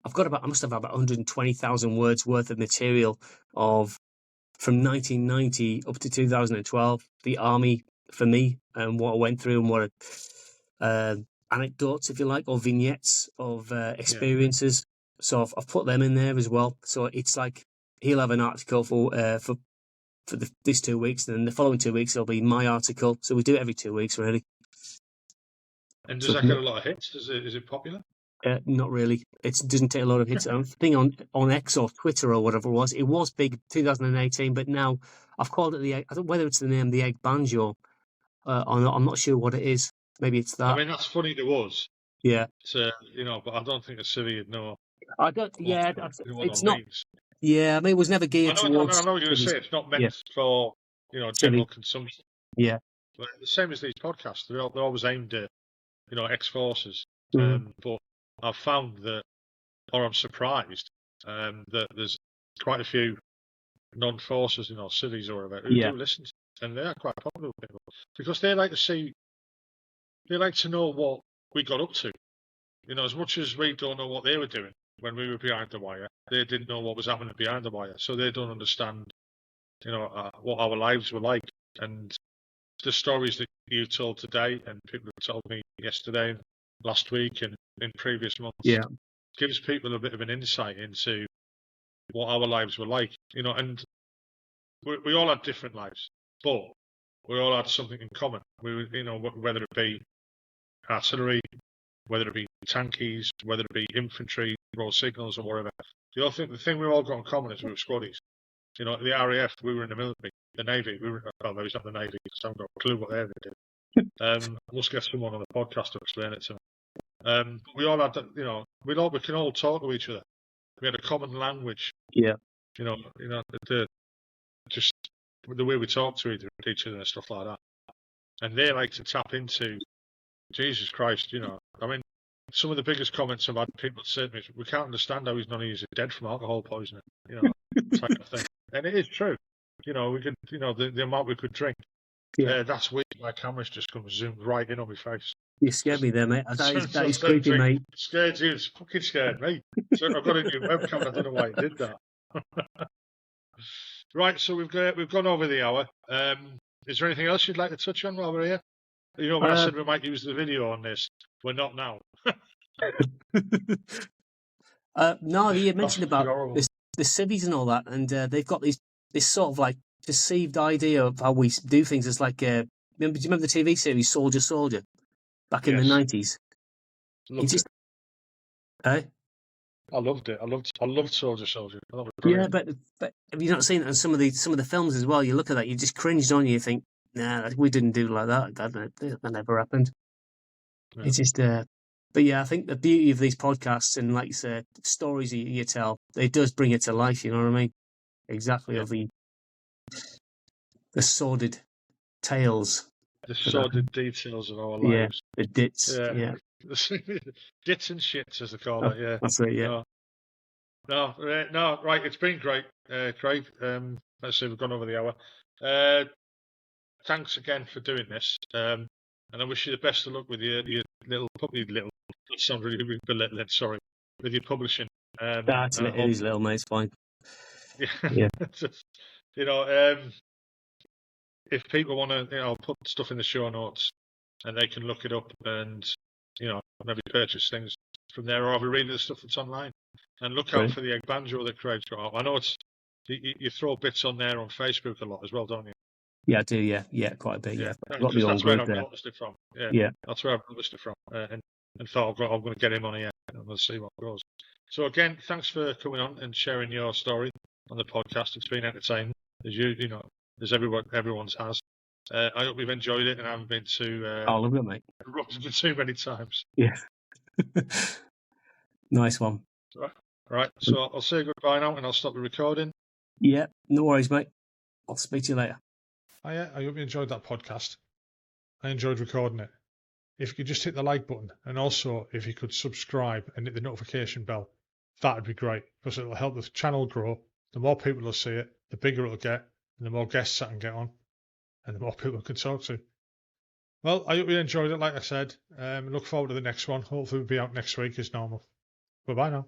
must have about 120,000 words worth of material from 1990 up to 2012. The army for me and what I went through and what anecdotes, if you like, or vignettes of experiences. So I've put them in there as well. So it's like he'll have an article for this 2 weeks, and then the following 2 weeks there'll be my article. So we do it every 2 weeks, really. And does that get a lot of hits? Is it popular? Not really. It doesn't take a lot of hits. I think on X or Twitter or whatever it was big 2018, but now I've called it I don't know whether it's the name the Egg Banjo. I'm not sure what it is. Maybe it's that. I mean, that's funny to us. Yeah. But I don't think a civvy would know. I don't. Yeah, what it's that not. means. Yeah, I mean, it was never I geared know what towards you're going to kiddies. say. It's not Yeah, meant for general silly. consumption. Yeah. But the same as these podcasts, they're always aimed at ex-forces. Mm. But I've found that, or I'm surprised that there's quite a few non-forces, cities or whatever, who Yeah. do listen to it, and they are quite popular with people because they like to know what we got up to. As much as we don't know what they were doing when we were behind the wire, they didn't know what was happening behind the wire, so they don't understand, what our lives were like. And the stories that you told today, and people have told me yesterday, and last week, and in previous months, Yeah. gives people a bit of an insight into what our lives were like. And we all had different lives, but we all had something in common. We, whether it be artillery, whether it be tankies, whether it be infantry, raw signals, or whatever. The thing we all got in common is we were squaddies. The RAF, we were in the military. The Navy, we were. Well, no, it's not the Navy. I haven't got a clue what they did. I must get someone on the podcast to explain it to me. We all had, we can all talk to each other. We had a common language. Yeah. Just the way we talk to each other and stuff like that. And they like to tap into Jesus Christ. I mean, some of the biggest comments I've had people say to me, we can't understand how none of you are dead from alcohol poisoning, type of thing. And it is true. We could, the amount we could drink. Yeah. That's weird. My camera's just going to zoom right in on my face. You scared me there, mate. That is creepy, drink, mate. Scared you. It's fucking scared me. So I've got a new webcam. I don't know why I did that. Right. So we've gone over the hour. Is there anything else you'd like to touch on while we're here? When I said we might use the video on this, we're not now. No, you mentioned about the cities and all that, and they've got this sort of like perceived idea of how we do things. It's like, do you remember the TV series Soldier Soldier back in the 90s? Loved it. Eh? I loved it. I loved Soldier Soldier. Yeah, but have you not seen it in some of the films as well? You look at that, you just cringed on you. You think, nah, we didn't do like that. That never happened. Yeah. It's just, but yeah, I think the beauty of these podcasts and, like you said, stories you tell, it does bring it to life. You know what I mean? Exactly. Of the sordid tales, the sordid details of our lives. Yeah, the dits. Yeah. Dits and shits, as they call it. Yeah, that's it. Yeah. No, right. It's been great, Craig. Let's see, we've gone over the hour. Thanks again for doing this, and I wish you the best of luck with your little puppy. That sounds really belittling. Sorry, with your publishing. It is little, mate. It's fine. Yeah. If people want to, I'll put stuff in the show notes, and they can look it up and maybe purchase things from there, or have a read of the stuff that's online. And look out for the egg banjo that Craig's got up. I know you throw bits on there on Facebook a lot as well, don't you? Yeah, I do. Yeah, quite a bit. Yeah, that's where I've noticed it from. Yeah, that's where I've noticed it from, and thought I'm going to get him on here and we'll see what goes. So again, thanks for coming on and sharing your story on the podcast. It's been entertaining, as everyone's has. I hope you've enjoyed it and haven't been too. I love it, mate. Interrupted too many times. Yeah. Nice one. Right. So I'll say goodbye now and I'll stop the recording. Yeah, no worries, mate. I'll speak to you later. I hope you enjoyed that podcast. I enjoyed recording it. If you could just hit the like button, and also if you could subscribe and hit the notification bell, that would be great, because it'll help the channel grow. The more people will see it, the bigger it'll get, and the more guests I can get on, and the more people I can talk to. Well, I hope you enjoyed it, like I said. Look forward to the next one. Hopefully we'll be out next week as normal. Bye-bye now.